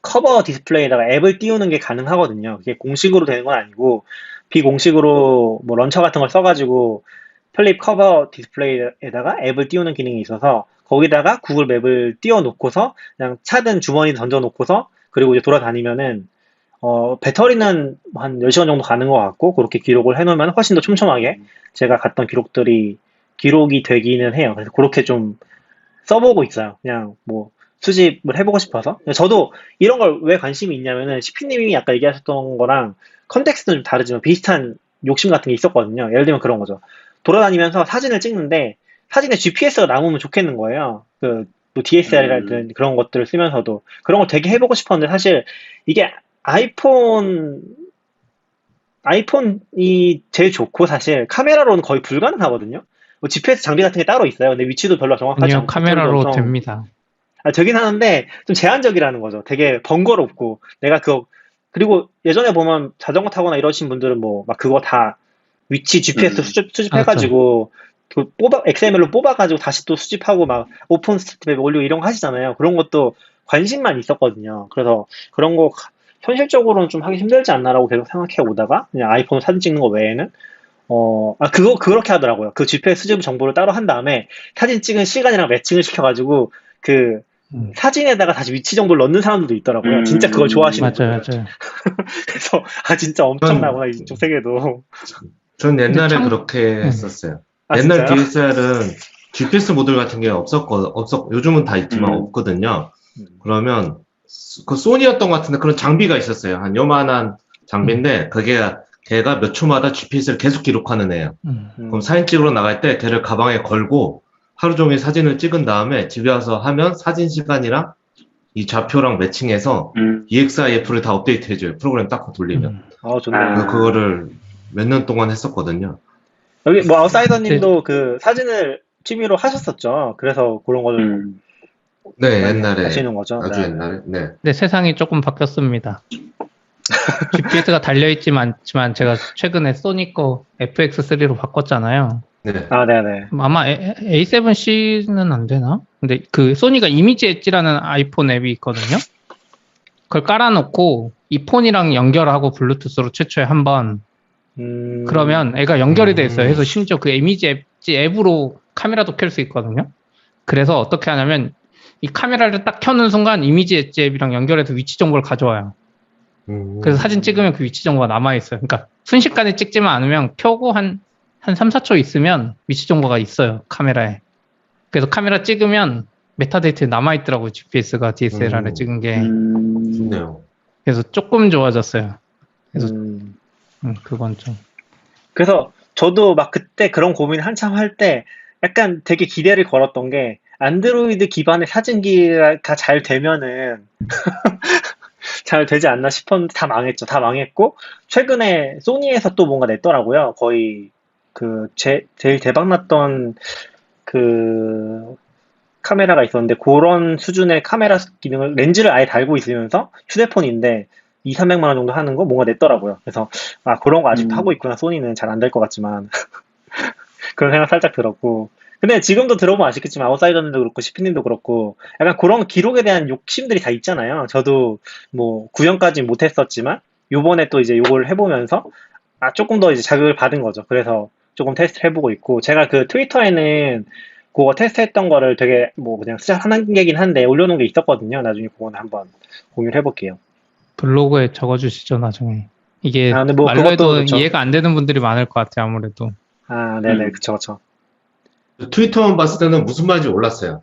커버 디스플레이에다가 앱을 띄우는 게 가능하거든요. 그게 공식으로 되는 건 아니고 비공식으로 뭐 런처 같은 걸 써가지고 플립 커버 디스플레이에다가 앱을 띄우는 기능이 있어서 거기다가 구글 맵을 띄워놓고서 그냥 차든 주머니 던져놓고서 그리고 이제 돌아다니면은 배터리는 한 10시간 정도 가는 것 같고 그렇게 기록을 해놓으면 훨씬 더 촘촘하게 제가 갔던 기록들이 기록이 되기는 해요. 그래서 그렇게 좀 써보고 있어요. 그냥 뭐 수집을 해보고 싶어서. 저도 이런 걸 왜 관심이 있냐면은 시피님이 아까 얘기하셨던 거랑 컨텍스트는 좀 다르지만 비슷한 욕심 같은 게 있었거든요. 예를 들면 그런 거죠. 돌아다니면서 사진을 찍는데 사진에 GPS가 남으면 좋겠는 거예요. 뭐 DSLR이라든 그런 것들을 쓰면서도 그런 걸 되게 해보고 싶었는데 사실 이게 아이폰이 제일 좋고 사실 카메라로는 거의 불가능하거든요. 뭐 GPS 장비 같은 게 따로 있어요. 근데 위치도 별로 정확하지 아니요, 않고 카메라로 엄청 됩니다. 되긴 하는데 좀 제한적이라는 거죠. 되게 번거롭고 내가 그리고 예전에 보면 자전거 타거나 이러신 분들은 뭐 막 그거 다 위치 GPS 수집해가지고 XML로 뽑아가지고 다시 또 수집하고 막 오픈 스트립 올리고 이런 거 하시잖아요. 그런 것도 관심만 있었거든요. 그래서 그런 거 현실적으로는 좀 하기 힘들지 않나라고 계속 생각해 오다가 그냥 아이폰 사진 찍는 거 외에는 그렇게 하더라고요. 그 GPS 수집 정보를 따로 한 다음에 사진 찍은 시간이랑 매칭을 시켜가지고 그 사진에다가 다시 위치 정보를 넣는 사람들도 있더라고요. 진짜 그걸 좋아하시는 맞아요, 분들. 맞아요. 그래서 진짜 엄청나구나 이쪽 세계도. 전 옛날에 근데 그렇게 했었어요. 아, 옛날 진짜요? DSL은 GPS 모듈 같은 게 요즘은 다 있지만 없거든요. 그러면 그 소니였던 것 같은데 그런 장비가 있었어요. 한 요만한 장비인데 걔가 몇 초마다 GPS를 계속 기록하는 애예요. 그럼 사진 찍으러 나갈 때 걔를 가방에 걸고 하루 종일 사진을 찍은 다음에 집에 와서 하면 사진 시간이랑 이 좌표랑 매칭해서 EXIF를 다 업데이트 해줘요. 프로그램 딱 돌리면. 좋네요. 그거를 몇 년 동안 했었거든요. 여기 뭐 아웃사이더님도 그 사진을 취미로 하셨었죠. 그래서 그런 거를 네, 옛날에 하시는 거죠. 아주 네. 옛날에. 네. 근데 세상이 조금 바뀌었습니다. GPS가 달려있지만 제가 최근에 소니 거 FX3로 바꿨잖아요. 네. 네네. 아마 A7C는 안 되나? 근데 그 소니가 이미지 엣지라는 아이폰 앱이 있거든요. 그걸 깔아놓고 이 폰이랑 연결하고 블루투스로 최초에 한번 그러면 애가 연결이 돼 있어요. 그래서 심지어 그 이미지 엣지 앱으로 카메라도 켤 수 있거든요. 그래서 어떻게 하냐면 이 카메라를 딱 켜는 순간 이미지 엣지 앱이랑 연결해서 위치 정보를 가져와요. 그래서 사진 찍으면 그 위치 정보가 남아있어요. 그러니까 순식간에 찍지만 않으면 켜고 한 3, 4초 있으면 위치 정보가 있어요. 카메라에. 그래서 카메라 찍으면 메타데이터에 남아있더라고요. GPS가 DSLR에 찍은 게. 좋네요. 그래서 조금 좋아졌어요. 그래서 그건 좀. 그래서 저도 막 그때 그런 고민 한참 할 때 약간 되게 기대를 걸었던 게 안드로이드 기반의 사진기가 잘 되면은 잘 되지 않나 싶었는데 다 망했죠. 다 망했고 최근에 소니에서 또 뭔가 냈더라고요. 거의 제일 대박났던 그 카메라가 있었는데 그런 수준의 카메라 기능을 렌즈를 아예 달고 있으면서 휴대폰인데 2, 300만 원 정도 하는 거 뭔가 냈더라고요. 그래서 그런 거 아직도 하고 있구나. 소니는 잘 안 될 것 같지만 그런 생각 살짝 들었고 근데 지금도 들어보면 아시겠지만 아웃사이더님도 그렇고 시피님도 그렇고 약간 그런 기록에 대한 욕심들이 다 있잖아요. 저도 뭐 구형까지 못했었지만 요번에 또 이제 요걸 해보면서 조금 더 이제 자극을 받은 거죠. 그래서 조금 테스트를 해보고 있고 제가 그 트위터에는 그거 테스트했던 거를 되게 뭐 그냥 하는 게긴 한데 올려놓은 게 있었거든요. 나중에 그거는 한번 공유를 해볼게요. 블로그에 적어주시죠 나중에. 이게 근데 뭐 말로 해도 그것도 이해가 안 되는 분들이 많을 것 같아요. 아무래도. 네네 그쵸. 트위터만 봤을 때는 무슨 말인지 몰랐어요.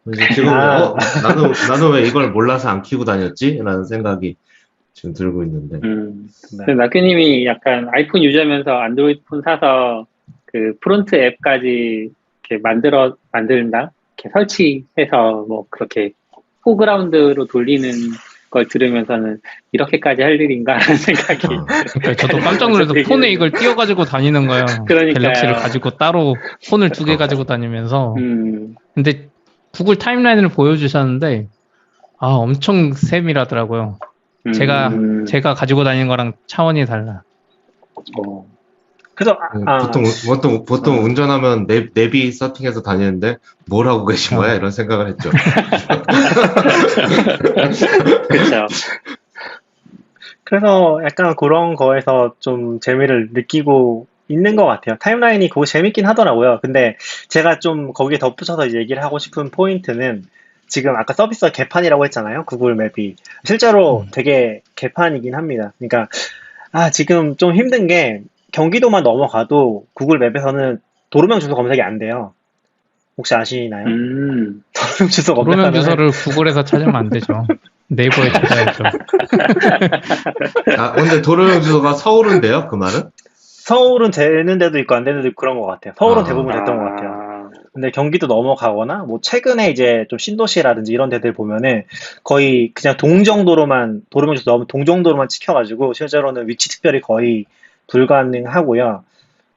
그래서 지금 나는 왜 이걸 몰라서 안 키고 다녔지? 라는 생각이 지금 들고 있는데. 네. 낙규님이 약간 아이폰 유저면서 안드로이드 폰 사서 그 프론트 앱까지 이렇게 만든다? 이렇게 설치해서 뭐 그렇게 포그라운드로 돌리는 걸 들으면서는 이렇게까지 할 일인가 하는 생각이. 그러니까 저도 깜짝 놀라서 폰에 이걸 띄워가지고 다니는 거예요. 그러니까요. 갤럭시를 가지고 따로 폰을 2개 가지고 다니면서. 근데 구글 타임라인을 보여주셨는데, 엄청 세밀하더라고요. 제가 가지고 다니는 거랑 차원이 달라. 그래서 보통 운전하면 내비 세팅해서 다니는데 뭘 하고 계신 거야? 이런 생각을 했죠. 그렇죠. 그래서 약간 그런 거에서 좀 재미를 느끼고 있는 것 같아요. 타임라인이 그거 재밌긴 하더라고요. 근데 제가 좀 거기에 덧붙여서 이제 얘기를 하고 싶은 포인트는 지금 아까 서비스가 개판이라고 했잖아요. 구글 맵이. 실제로 되게 개판이긴 합니다. 그러니까 지금 좀 힘든 게 경기도만 넘어가도 구글 맵에서는 도로명 주소 검색이 안 돼요. 혹시 아시나요? 도로명 주소 도로명 주소를 구글에서 찾으면 안 되죠. 네이버에 찾아야죠. 근데 도로명 주소가 서울은 돼요? 그 말은? 서울은 되는 데도 있고 안 되는 데도 있고 그런 것 같아요. 서울은 대부분 됐던 것 같아요. 근데 경기도 넘어가거나 뭐 최근에 이제 좀 신도시라든지 이런 데들 보면은 거의 그냥 동정도로만 도로명 주소 넣으면 동정도로만 찍혀가지고 실제로는 위치 특별히 거의 불가능하고요.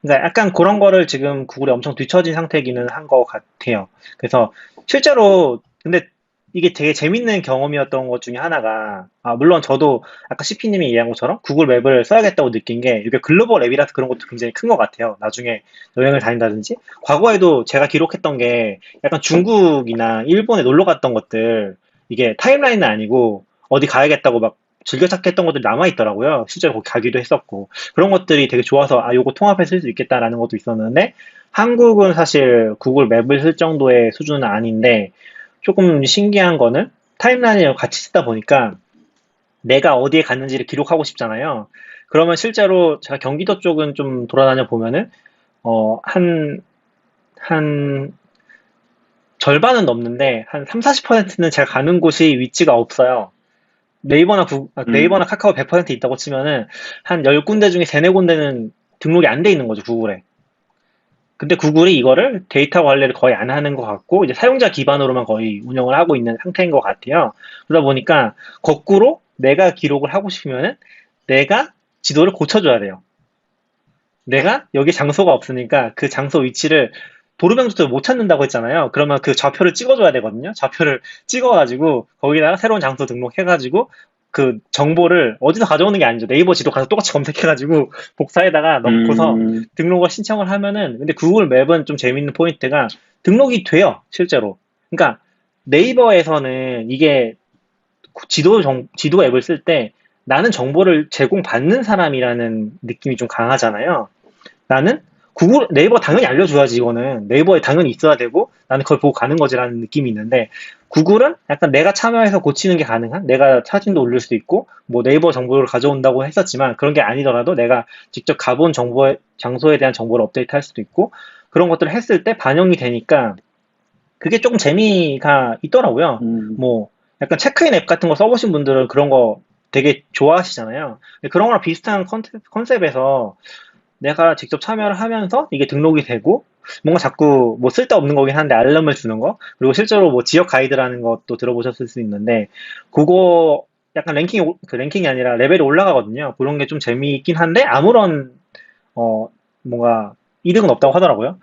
그러니까 약간 그런 거를 지금 구글이 엄청 뒤처진 상태이기는 한 것 같아요. 그래서 실제로 근데 이게 되게 재밌는 경험이었던 것 중에 하나가 물론 저도 아까 CP님이 얘기한 것처럼 구글 맵을 써야겠다고 느낀 게 이게 글로벌 앱이라서 그런 것도 굉장히 큰 것 같아요. 나중에 여행을 다닌다든지 과거에도 제가 기록했던 게 약간 중국이나 일본에 놀러 갔던 것들 이게 타임라인은 아니고 어디 가야겠다고 막 즐겨찾기 했던 것들이 남아있더라고요. 실제로 거기 가기도 했었고. 그런 것들이 되게 좋아서, 요거 통합해 쓸 수 있겠다라는 것도 있었는데, 한국은 사실 구글 맵을 쓸 정도의 수준은 아닌데, 조금 신기한 거는 타임라인을 같이 쓰다 보니까 내가 어디에 갔는지를 기록하고 싶잖아요. 그러면 실제로 제가 경기도 쪽은 좀 돌아다녀 보면은, 한 절반은 넘는데, 한 3, 40%는 제가 가는 곳이 위치가 없어요. 네이버나 카카오 100% 있다고 치면은 한 10군데 중에 3, 4군데는 등록이 안 돼 있는 거죠, 구글에. 근데 구글이 이거를 데이터 관리를 거의 안 하는 것 같고 이제 사용자 기반으로만 거의 운영을 하고 있는 상태인 것 같아요. 그러다 보니까 거꾸로 내가 기록을 하고 싶으면은 내가 지도를 고쳐줘야 돼요. 내가 여기 장소가 없으니까 그 장소 위치를 도로명 주소를 못 찾는다고 했잖아요. 그러면 그 좌표를 찍어줘야 되거든요. 좌표를 찍어가지고 거기다가 새로운 장소 등록해가지고 그 정보를 어디서 가져오는 게 아니죠. 네이버 지도 가서 똑같이 검색해가지고 복사에다가 넣고서 등록을 신청을 하면은 근데 구글 맵은 좀 재밌는 포인트가 등록이 돼요. 실제로. 그러니까 네이버에서는 이게 지도 앱을 쓸 때 나는 정보를 제공받는 사람이라는 느낌이 좀 강하잖아요. 나는 네이버 당연히 알려줘야지 이거는 네이버에 당연히 있어야 되고 나는 그걸 보고 가는 거지라는 느낌이 있는데 구글은 약간 내가 참여해서 고치는 게 가능한 내가 사진도 올릴 수도 있고 뭐 네이버 정보를 가져온다고 했었지만 그런 게 아니더라도 내가 직접 가본 장소에 대한 정보를 업데이트할 수도 있고 그런 것들을 했을 때 반영이 되니까 그게 조금 재미가 있더라고요. 뭐 약간 체크인 앱 같은 거 써보신 분들은 그런 거 되게 좋아하시잖아요. 그런 거랑 비슷한 컨셉에서 내가 직접 참여를 하면서 이게 등록이 되고 뭔가 자꾸 뭐 쓸데없는 거긴 한데 알람을 주는 거 그리고 실제로 뭐 지역 가이드라는 것도 들어보셨을 수 있는데 그거 약간 랭킹이 아니라 레벨이 올라가거든요. 그런 게 좀 재미있긴 한데 아무런 뭔가 이득은 없다고 하더라고요.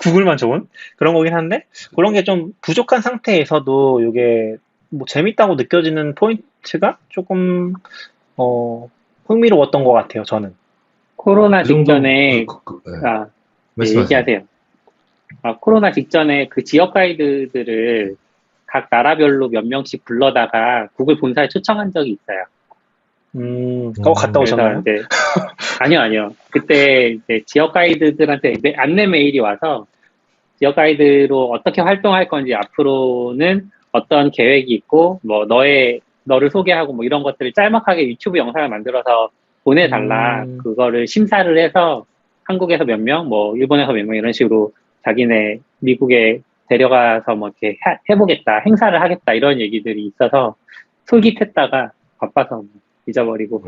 구글만 좋은 그런 거긴 한데 그런 게 좀 부족한 상태에서도 이게 뭐 재밌다고 느껴지는 포인트가 조금 흥미로웠던 것 같아요. 저는. 코로나 그 정도- 직전에 말씀하세요. 얘기하세요. 코로나 직전에 그 지역 가이드들을 각 나라별로 몇 명씩 불러다가 구글 본사에 초청한 적이 있어요. 갔다 오셨나요? 그래서 이제 아니요. 그때 이제 지역 가이드들한테 안내 메일이 와서 지역 가이드로 어떻게 활동할 건지 앞으로는 어떤 계획이 있고 뭐 너를 소개하고 뭐 이런 것들을 짤막하게 유튜브 영상을 만들어서 보내달라. 그거를 심사를 해서 한국에서 몇 명, 뭐 일본에서 몇 명 이런 식으로 자기네 미국에 데려가서 뭐 이렇게 해보겠다, 행사를 하겠다 이런 얘기들이 있어서 솔깃했다가 바빠서 잊어버리고.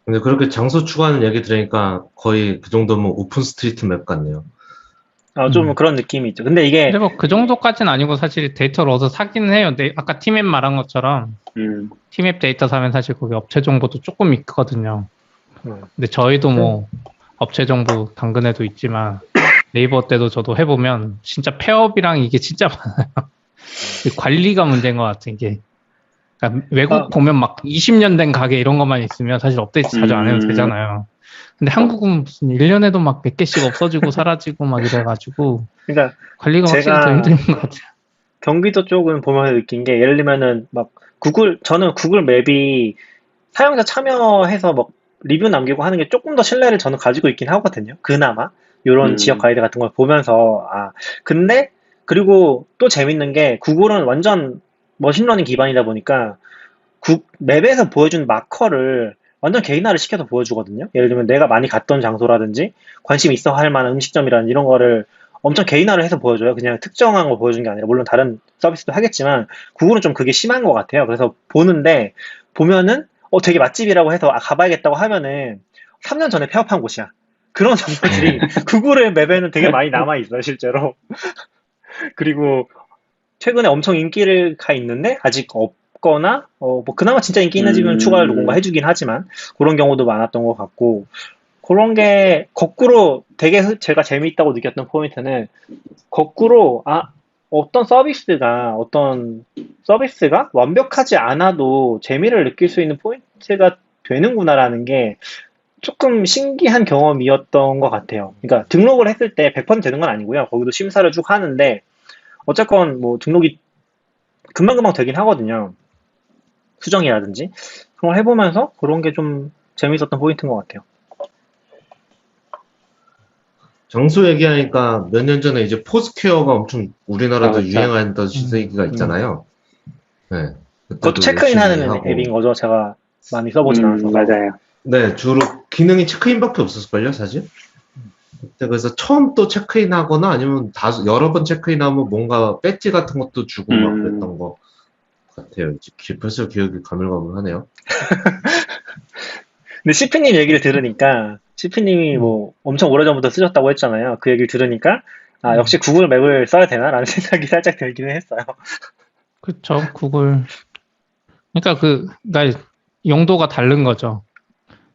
근데 그렇게 장소 추가하는 얘기 들으니까 거의 그 정도면 오픈 스트리트 맵 같네요. 좀 그런 느낌이 있죠. 근데 이게 근데 뭐 그 정도까지는 아니고 사실 데이터를 얻어 사기는 해요. 아까 팀앱 말한 것처럼 팀앱 데이터 사면 사실 거기 업체 정보도 조금 있거든요. 근데 저희도 뭐 업체 정보 당근에도 있지만 네이버 때도 저도 해보면 진짜 폐업이랑 이게 진짜 많아요. 관리가 문제인 것 같은 게. 그러니까 외국 보면 막 20년 된 가게 이런 것만 있으면 사실 업데이트 자주 안 해도 되잖아요. 근데 한국은 무슨 1년에도 막 몇 개씩 없어지고 사라지고 막 이래가지고 그러니까 관리가 확실히 더 힘든 것 같아요. 경기도 쪽은 보면서 느낀 게 예를 들면은 막 저는 구글 맵이 사용자 참여해서 막 리뷰 남기고 하는 게 조금 더 신뢰를 저는 가지고 있긴 하거든요. 그나마 이런 지역 가이드 같은 걸 보면서 근데 그리고 또 재밌는 게 구글은 완전 머신러닝 기반이다 보니까 맵에서 보여준 마커를 완전 개인화를 시켜서 보여주거든요. 예를 들면 내가 많이 갔던 장소라든지 관심 있어 할 만한 음식점이라든지 이런 거를 엄청 개인화를 해서 보여줘요. 그냥 특정한 거 보여준 게 아니라 물론 다른 서비스도 하겠지만 구글은 좀 그게 심한 것 같아요. 그래서 보면은 되게 맛집이라고 해서 가봐야겠다고 하면은 3년 전에 폐업한 곳이야. 그런 정보들이 구글의 맵에는 되게 많이 남아있어요, 실제로. 그리고 최근에 엄청 인기를 가 있는데 아직 없거나 뭐 그나마 진짜 인기 있는 집은 추가를 누군가 해주긴 하지만 그런 경우도 많았던 것 같고 그런 게 거꾸로 되게 제가 재미있다고 느꼈던 포인트는 거꾸로 어떤 서비스가 완벽하지 않아도 재미를 느낄 수 있는 포인트가 되는구나라는 게 조금 신기한 경험이었던 것 같아요. 그러니까 등록을 했을 때 100% 되는 건 아니고요. 거기도 심사를 쭉 하는데 어쨌건 뭐 등록이 금방금방 되긴 하거든요. 수정이라든지 그런 걸 해보면서 그런 게 좀 재밌었던 포인트인 것 같아요. 장소 얘기하니까 몇 년 전에 이제 포스퀘어가 엄청 우리나라도 그렇죠. 유행하던 시기가 있잖아요. 네. 그것도 체크인하는 앱인 거죠. 제가 많이 써보진 않았어서. 맞아요. 네, 주로 기능이 체크인밖에 없었을걸요, 사실? 그때 그래서 처음 또 체크인하거나 아니면 여러 번 체크인하면 뭔가 배지 같은 것도 주고 막 그랬던 것 같아요. 벌써 기억이 가물가물하네요. 근데 CP님 얘기를 들으니까 CP님이 뭐 엄청 오래전부터 쓰셨다고 했잖아요. 그 얘기를 들으니까 역시 구글 맵을 써야 되나라는 생각이 살짝 들기는 했어요. 그렇죠. 구글. 그러니까 용도가 다른 거죠.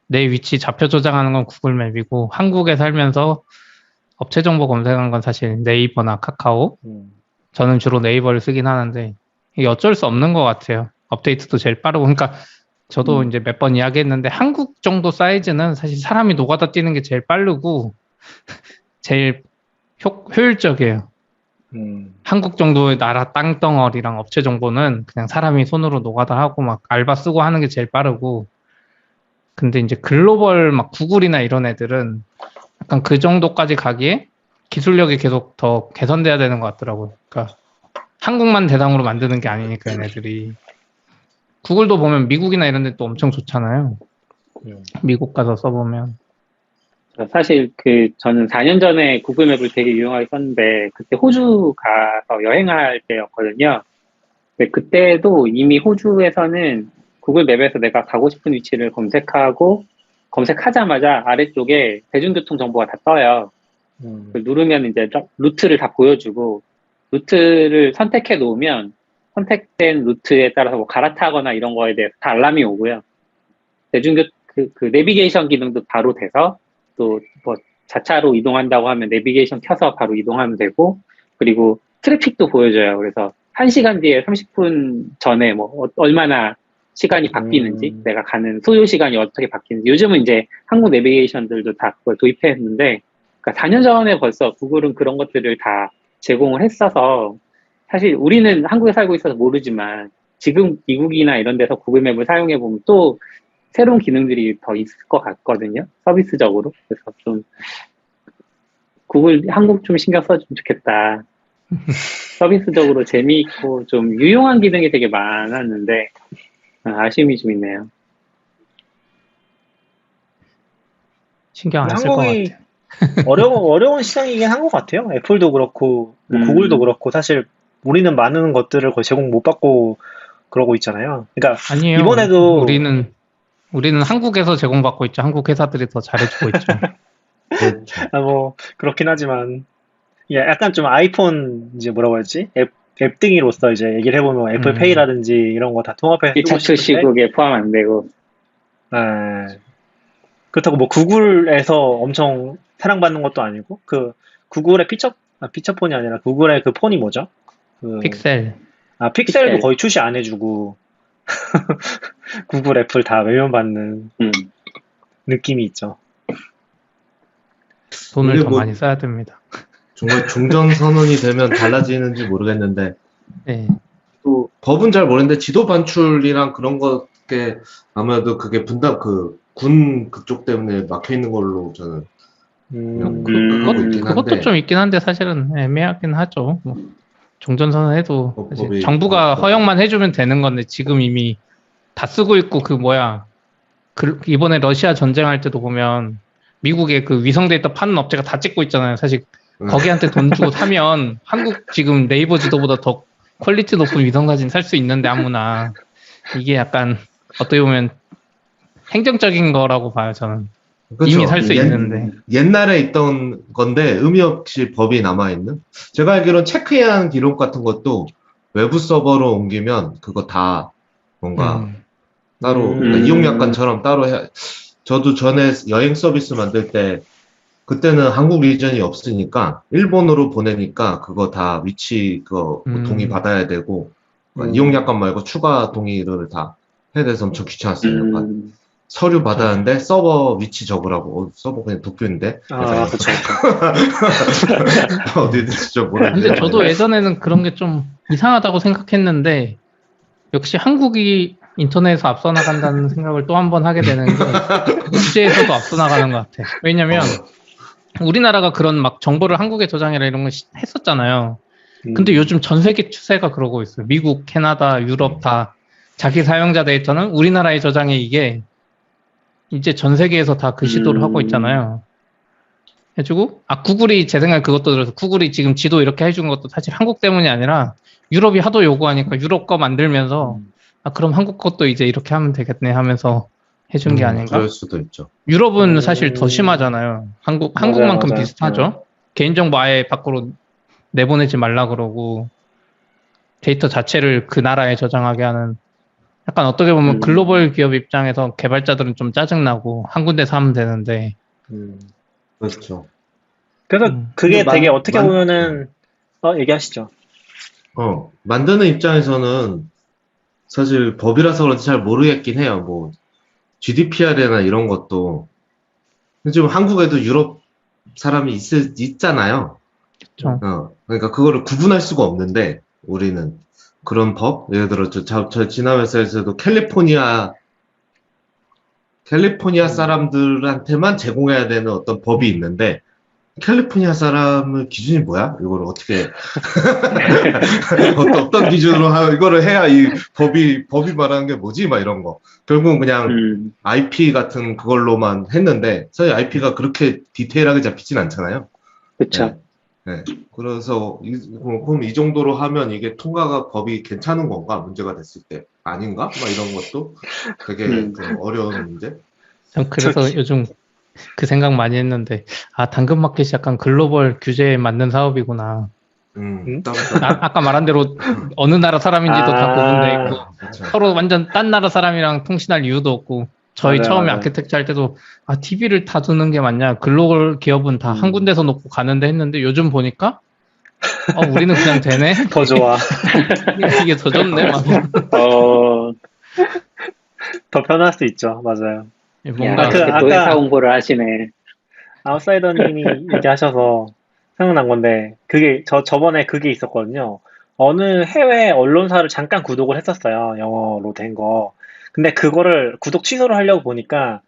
내 위치 좌표 조작하는 건 구글 맵이고 한국에 살면서 업체 정보 검색한 건 사실 네이버나 카카오. 저는 주로 네이버를 쓰긴 하는데 이게 어쩔 수 없는 것 같아요. 업데이트도 제일 빠르고. 그러니까 저도 이제 몇 번 이야기했는데 한국 정도 사이즈는 사실 사람이 노가다 뛰는 게 제일 빠르고 제일 효율적이에요. 한국 정도의 나라 땅덩어리랑 업체 정보는 그냥 사람이 손으로 노가다 하고 막 알바 쓰고 하는 게 제일 빠르고 근데 이제 글로벌 막 구글이나 이런 애들은 약간 그 정도까지 가기에 기술력이 계속 더 개선돼야 되는 것 같더라고요. 그러니까 한국만 대상으로 만드는 게 아니니까 얘네들이. 구글도 보면 미국이나 이런 데 또 엄청 좋잖아요. 미국 가서 써보면. 사실 저는 4년 전에 구글 맵을 되게 유용하게 썼는데 그때 호주 가서 여행할 때였거든요. 근데 그때도 이미 호주에서는 구글 맵에서 내가 가고 싶은 위치를 검색하자마자 아래쪽에 대중교통 정보가 다 떠요. 누르면 이제 루트를 다 보여주고 루트를 선택해 놓으면 선택된 루트에 따라서 뭐 갈아타거나 이런 거에 대해서 다 알람이 오고요. 그 내비게이션 기능도 바로 돼서 또 뭐 자차로 이동한다고 하면 내비게이션 켜서 바로 이동하면 되고 그리고 트래픽도 보여줘요. 그래서 1시간 뒤에 30분 전에 뭐 얼마나 시간이 바뀌는지 내가 가는 소요 시간이 어떻게 바뀌는지 요즘은 이제 한국 내비게이션들도 다 그걸 도입했는데 그러니까 4년 전에 벌써 구글은 그런 것들을 다 제공을 했어서 사실 우리는 한국에 살고 있어서 모르지만 지금 미국이나 이런 데서 구글 맵을 사용해 보면 또 새로운 기능들이 더 있을 것 같거든요. 서비스적으로. 그래서 좀 구글 한국 좀 신경 써주면 좋겠다. 서비스적으로 재미있고 좀 유용한 기능이 되게 많았는데 아쉬움이 좀 있네요. 신경 안 쓸 것 같아요. 어려운 시장이긴 한 것 같아요. 애플도 그렇고, 뭐 구글도 그렇고, 사실 우리는 많은 것들을 거의 제공 못 받고 그러고 있잖아요. 그러니까 아니에요. 이번에도 우리는 한국에서 제공받고 있죠. 한국 회사들이 더 잘해주고 있죠. 그렇죠. 뭐 그렇긴 하지만 이게 약간 좀 아이폰 이제 뭐라고 해야지? 앱등이로서 이제 얘기를 해보면 애플페이라든지 이런 거 다 통합해서 쓰고 피차트 싶은데 시국에 포함 안 되고. 예. 그렇다고 뭐 구글에서 엄청 사랑받는 것도 아니고 그 구글의 피처폰이 아니라 구글의 그 폰이 뭐죠? 그 픽셀. 픽셀도 픽셀. 거의 출시 안 해주고 구글, 애플 다 외면받는 음. 느낌이 있죠. 돈을 이게 더 뭐- 많이 써야 됩니다. 정말 종전 선언이 되면 달라지는지 모르겠는데 네. 또 법은 잘 모르는데 지도 반출이랑 그런 것게 아무래도 그게 분담 군 그쪽 때문에 막혀 있는 걸로 저는 그냥 생각하고 있긴 그것도 한데 좀 있긴 한데 사실은 애매하긴 하죠. 뭐 종전선언해도 사실 법이- 정부가 법- 허용만 해주면 되는 건데 지금 이미 다 쓰고 있고 이번에 러시아 전쟁할 때도 보면 미국의 그 위성 데이터 파는 업체가 다 찍고 있잖아요. 사실 거기한테 돈 주고 사면 한국 지금 네이버 지도보다 더 퀄리티 높은 위성 사진 살 수 있는데 아무나 이게 약간 어떻게 보면 행정적인 거라고 봐요 저는. 그렇죠. 이미 살 수 있는데. 옛날에 있던 건데 의미 없이 법이 남아있는? 제가 알기로는 체크인 기록 같은 것도 외부 서버로 옮기면 그거 다 뭔가 따로 그러니까 이용약관처럼 따로 저도 전에 여행 서비스 만들 때 그때는 한국 리전이 없으니까 일본으로 보내니까 그거 다 위치 뭐 동의 받아야 되고 이용약관 말고 추가 동의를 다 해야 돼서 엄청 귀찮았어요. 약간. 서류 받았는데 서버 위치 적으라고 서버 그냥 도쿄인데 그렇죠. 어디든지 좀 모르겠는데 근데 저도 예전에는 그런 게 좀 이상하다고 생각했는데 역시 한국이 인터넷에서 앞서 나간다는 생각을 또 한 번 하게 되는 게 국제에서도 앞서 나가는 것 같아. 왜냐면 우리나라가 그런 막 정보를 한국에 저장해라 이런 거 했었잖아요. 근데 요즘 전 세계 추세가 그러고 있어요. 미국, 캐나다, 유럽 다 자기 사용자 데이터는 우리나라에 저장해 이게 이제 전 세계에서 다 그 시도를 하고 있잖아요. 해주고 구글이 제 생각에 그것도 들어서 구글이 지금 지도 이렇게 해준 것도 사실 한국 때문이 아니라 유럽이 하도 요구하니까 유럽 거 만들면서 그럼 한국 것도 이제 이렇게 하면 되겠네 하면서 해준 게 아닌가? 그럴 수도 있죠. 유럽은 사실 더 심하잖아요. 한국만큼 맞아요. 비슷하죠. 개인정보 아예 밖으로 내보내지 말라 그러고 데이터 자체를 그 나라에 저장하게 하는 약간 어떻게 보면 글로벌 기업 입장에서 개발자들은 좀 짜증나고 한 군데서 하면 되는데 그렇죠. 그래서 그게 근데 되게 어떻게 보면은 얘기하시죠. 만드는 입장에서는 사실 법이라서 그런지 잘 모르겠긴 해요. 뭐 GDPR이나 이런 것도 지금 한국에도 유럽 사람이 있잖아요. 그렇죠. 그러니까 그거를 구분할 수가 없는데 우리는 그런 법, 예를 들어 저 지난 회사에서도 캘리포니아 사람들한테만 제공해야 되는 어떤 법이 있는데 캘리포니아 사람의 기준이 뭐야? 이거를 어떻게 어떤 기준으로 이거를 해야 이 법이 말하는 게 뭐지? 막 이런 거. 결국은 그냥 IP 같은 그걸로만 했는데 사실 IP가 그렇게 디테일하게 잡히진 않잖아요. 그렇죠. 네. 그래서 그럼 이 정도로 하면 이게 통과가 법이 괜찮은 건가? 문제가 됐을 때 아닌가? 막 이런 것도 되게 좀 어려운 문제. 전 그래서 요즘 그 생각 많이 했는데 당근마켓이 약간 글로벌 규제에 맞는 사업이구나. 아까 말한 대로 어느 나라 사람인지도 다 구분돼 있고 그렇죠. 서로 완전 딴 나라 사람이랑 통신할 이유도 없고 저희 맞아요, 처음에 맞아요. 아키텍처 할 때도 TV를 다 두는 게 맞냐 글로벌 기업은 다 한 군데서 놓고 가는데 했는데 요즘 보니까 우리는 그냥 되네. 더 좋아. 이게 더 좋네. 막. 더 편할 수 있죠. 맞아요. 뭔가 노회사 홍보를 하시네. 아웃사이더님이 얘기하셔서 생각난 건데 저번에 그게 있었거든요. 어느 해외 언론사를 잠깐 구독을 했었어요. 영어로 된 거. 근데 그거를 구독 취소를 하려고 보니까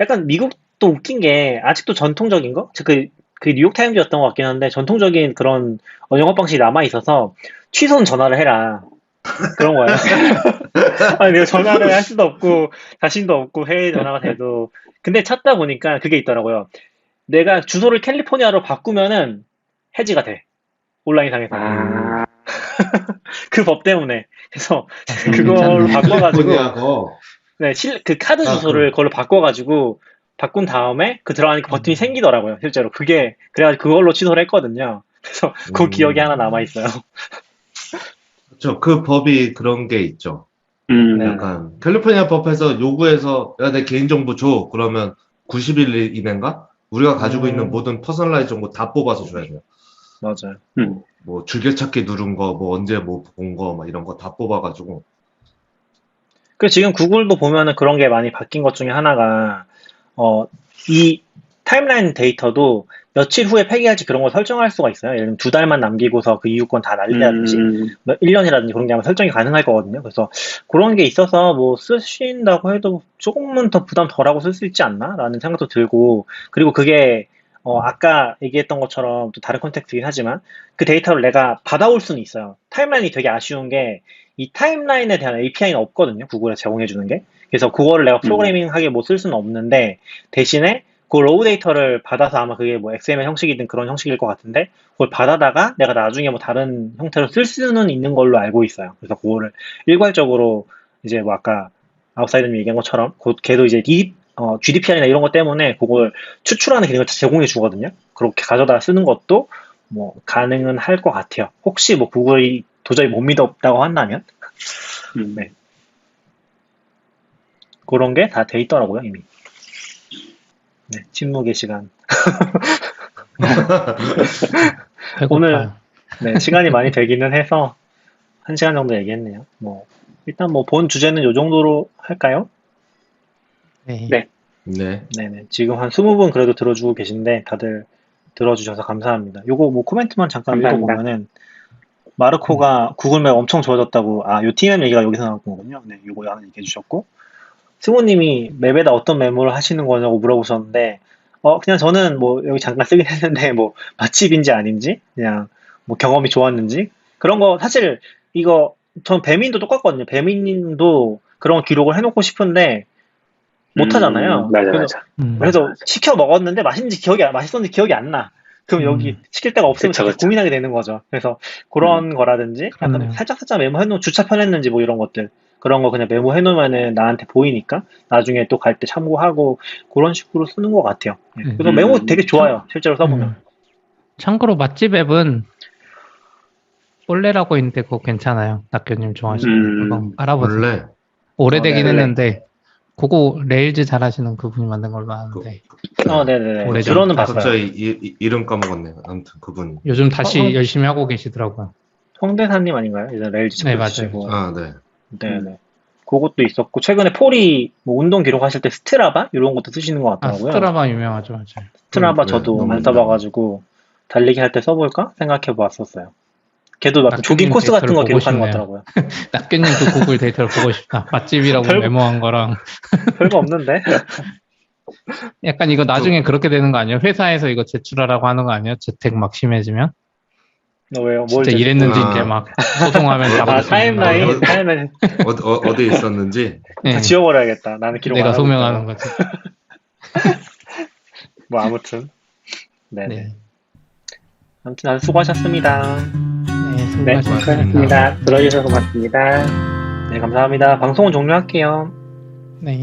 약간 미국도 웃긴 게 아직도 전통적인 거? 그 뉴욕타임즈였던 것 같긴 한데 전통적인 그런 영업 방식이 남아 있어서 취소는 전화를 해라. 그런 거예요. 아니, 내가 전화를 할 수도 없고 자신도 없고 해외 전화가 돼도 근데 찾다 보니까 그게 있더라고요. 내가 주소를 캘리포니아로 바꾸면은 해지가 돼. 온라인상에서. 아, 그 법 때문에. 그래서 괜찮네. 그걸로 바꿔가지고 캘리포니아고 네, 그 카드 아, 주소를 그걸로 바꿔가지고 바꾼 다음에 그 들어가니까 버튼이 생기더라고요. 실제로 그게 그래가지고 그걸로 취소를 했거든요. 그래서 그 기억이 하나 남아 있어요. 그렇죠. 그 법이 그런 게 있죠. 네. 약간 캘리포니아 법에서 요구해서 야, 내 개인정보 줘. 그러면 90일 이내인가? 우리가 가지고 있는 모든 퍼스널라이즈 정보 다 뽑아서 줘야 돼요. 맞아요. 뭐 줄기찾기 누른 거, 뭐 언제 뭐 본 거, 막 이런 거 다 뽑아가지고. 그 지금 구글도 보면은 그런 게 많이 바뀐 것 중에 하나가 이 타임라인 데이터도 며칠 후에 폐기할지 그런 걸 설정할 수가 있어요. 예를 들면 2달만 남기고서 그 이유권 다 날리라든지 1년이라든지 그런 게 아마 설정이 가능할 거거든요. 그래서 그런 게 있어서 뭐 쓰신다고 해도 조금은 더 부담 덜하고 쓸 수 있지 않나? 라는 생각도 들고, 그리고 그게 아까 얘기했던 것처럼 또 다른 컨텍스트이긴 하지만 그 데이터를 내가 받아올 수는 있어요. 타임라인이 되게 아쉬운 게 이 타임라인에 대한 API는 없거든요. 구글에 제공해 주는 게. 그래서 그거를 내가 프로그래밍하게 뭐 쓸 수는 없는데, 대신에 그 로우 데이터를 받아서 아마 그게 뭐 XML 형식이든 그런 형식일 것 같은데, 그걸 받아다가 내가 나중에 뭐 다른 형태로 쓸 수는 있는 걸로 알고 있어요. 그래서 그거를 일괄적으로 이제 뭐 아까 아웃사이더님 얘기한 것처럼 걔도 이제 GDPR이나 이런 것 때문에 그걸 추출하는 기능을 제공해 주거든요. 그렇게 가져다 쓰는 것도 뭐 가능은 할 것 같아요. 혹시 뭐 구글이 도저히 못 믿었다고 한다면 네. 그런 게 다 돼 있더라고요, 이미. 네, 침묵의 시간. 오늘 네, 시간이 많이 되기는 해서 1시간 정도 얘기했네요. 뭐 일단 뭐 본 주제는 요 정도로 할까요? 네. 네. 네. 네네. 지금 한 20분 그래도 들어주고 계신데 다들 들어주셔서 감사합니다. 요거 뭐 코멘트만 잠깐 감사합니다. 읽어보면은 마르코가 구글맵 엄청 좋아졌다고, 요 TMM 얘기가 여기서 나온 거군요. 네, 요거 하나 얘기해 주셨고, 승우님이 맵에다 어떤 메모를 하시는 거냐고 물어보셨는데, 그냥 저는 뭐 여기 잠깐 쓰긴 했는데, 뭐 맛집인지 아닌지, 그냥 뭐 경험이 좋았는지, 그런 거 사실 이거 전 배민도 똑같거든요. 배민님도 그런 기록을 해놓고 싶은데 못 하잖아요. 맞아, 그래서, 맞아. 그래서 시켜 먹었는데 맛있었는지 기억이 안 나. 그럼 여기 시킬 데가 없으면 그쵸, 계속 그쵸. 고민하게 되는 거죠. 그래서 그런 거라든지 약간 그렇네요. 살짝 메모해놓으면 주차 편했는지 뭐 이런 것들, 그런 거 그냥 메모해놓으면은 나한테 보이니까 나중에 또 갈 때 참고하고 그런 식으로 쓰는 것 같아요. 네. 그래서 메모 되게 좋아요. 실제로 써보면. 참고로 맛집 앱은 올레라고 있는데 그거 괜찮아요. 낙교님 좋아하시는 그거 알아보세요. 원래 오래되긴 네. 했는데 그거 레일즈 잘하시는 그분이 만든 걸로 아는데 네네네. 오래전. 들어는 봤어요. 갑자기 이름 까먹었네요. 아무튼 그분. 요즘 다시 어. 열심히 하고 계시더라고요. 홍대사님 아닌가요? 이제 레일즈 네, 맞아요. 치고. 아, 네. 네네. 그것도 있었고, 최근에 폴이 뭐 운동 기록하실 때 스트라바? 이런 것도 쓰시는 것 같더라고요. 스트라바 유명하죠, 맞아요. 스트라바 네, 저도 너무 안 써봐가지고 달리기 할 때 써볼까 생각해 보았었어요. 걔도 막 조깅 낙교님 코스 같은 거 데이터를 기록하는 것 보고 같더라고요. 낙교님 그 구글 데이터를 보고 싶다. 맛집이라고 별- 메모한 거랑 별거 없는데. 약간 이거 나중에 그렇게 되는 거 아니에요? 회사에서 이거 제출하라고 하는 거 아니에요? 재택 막 심해지면? 너 왜요? 뭘 진짜 제출- 이랬는지 아. 이제 막 소송하면 다 아, 볼 수 있는 거. 타임라인 어디 있었는지. 네, 다 지워버려야겠다. 나는 기록 안 내가 하고 소명하는 있다가. 거지. 뭐 아무튼. 네네. 네, 아무튼 아주 수고하셨습니다. 네, 네, 수고하셨습니다. 수고하셨습니다. 들어주셔서 고맙습니다. 네, 감사합니다. 방송은 종료할게요.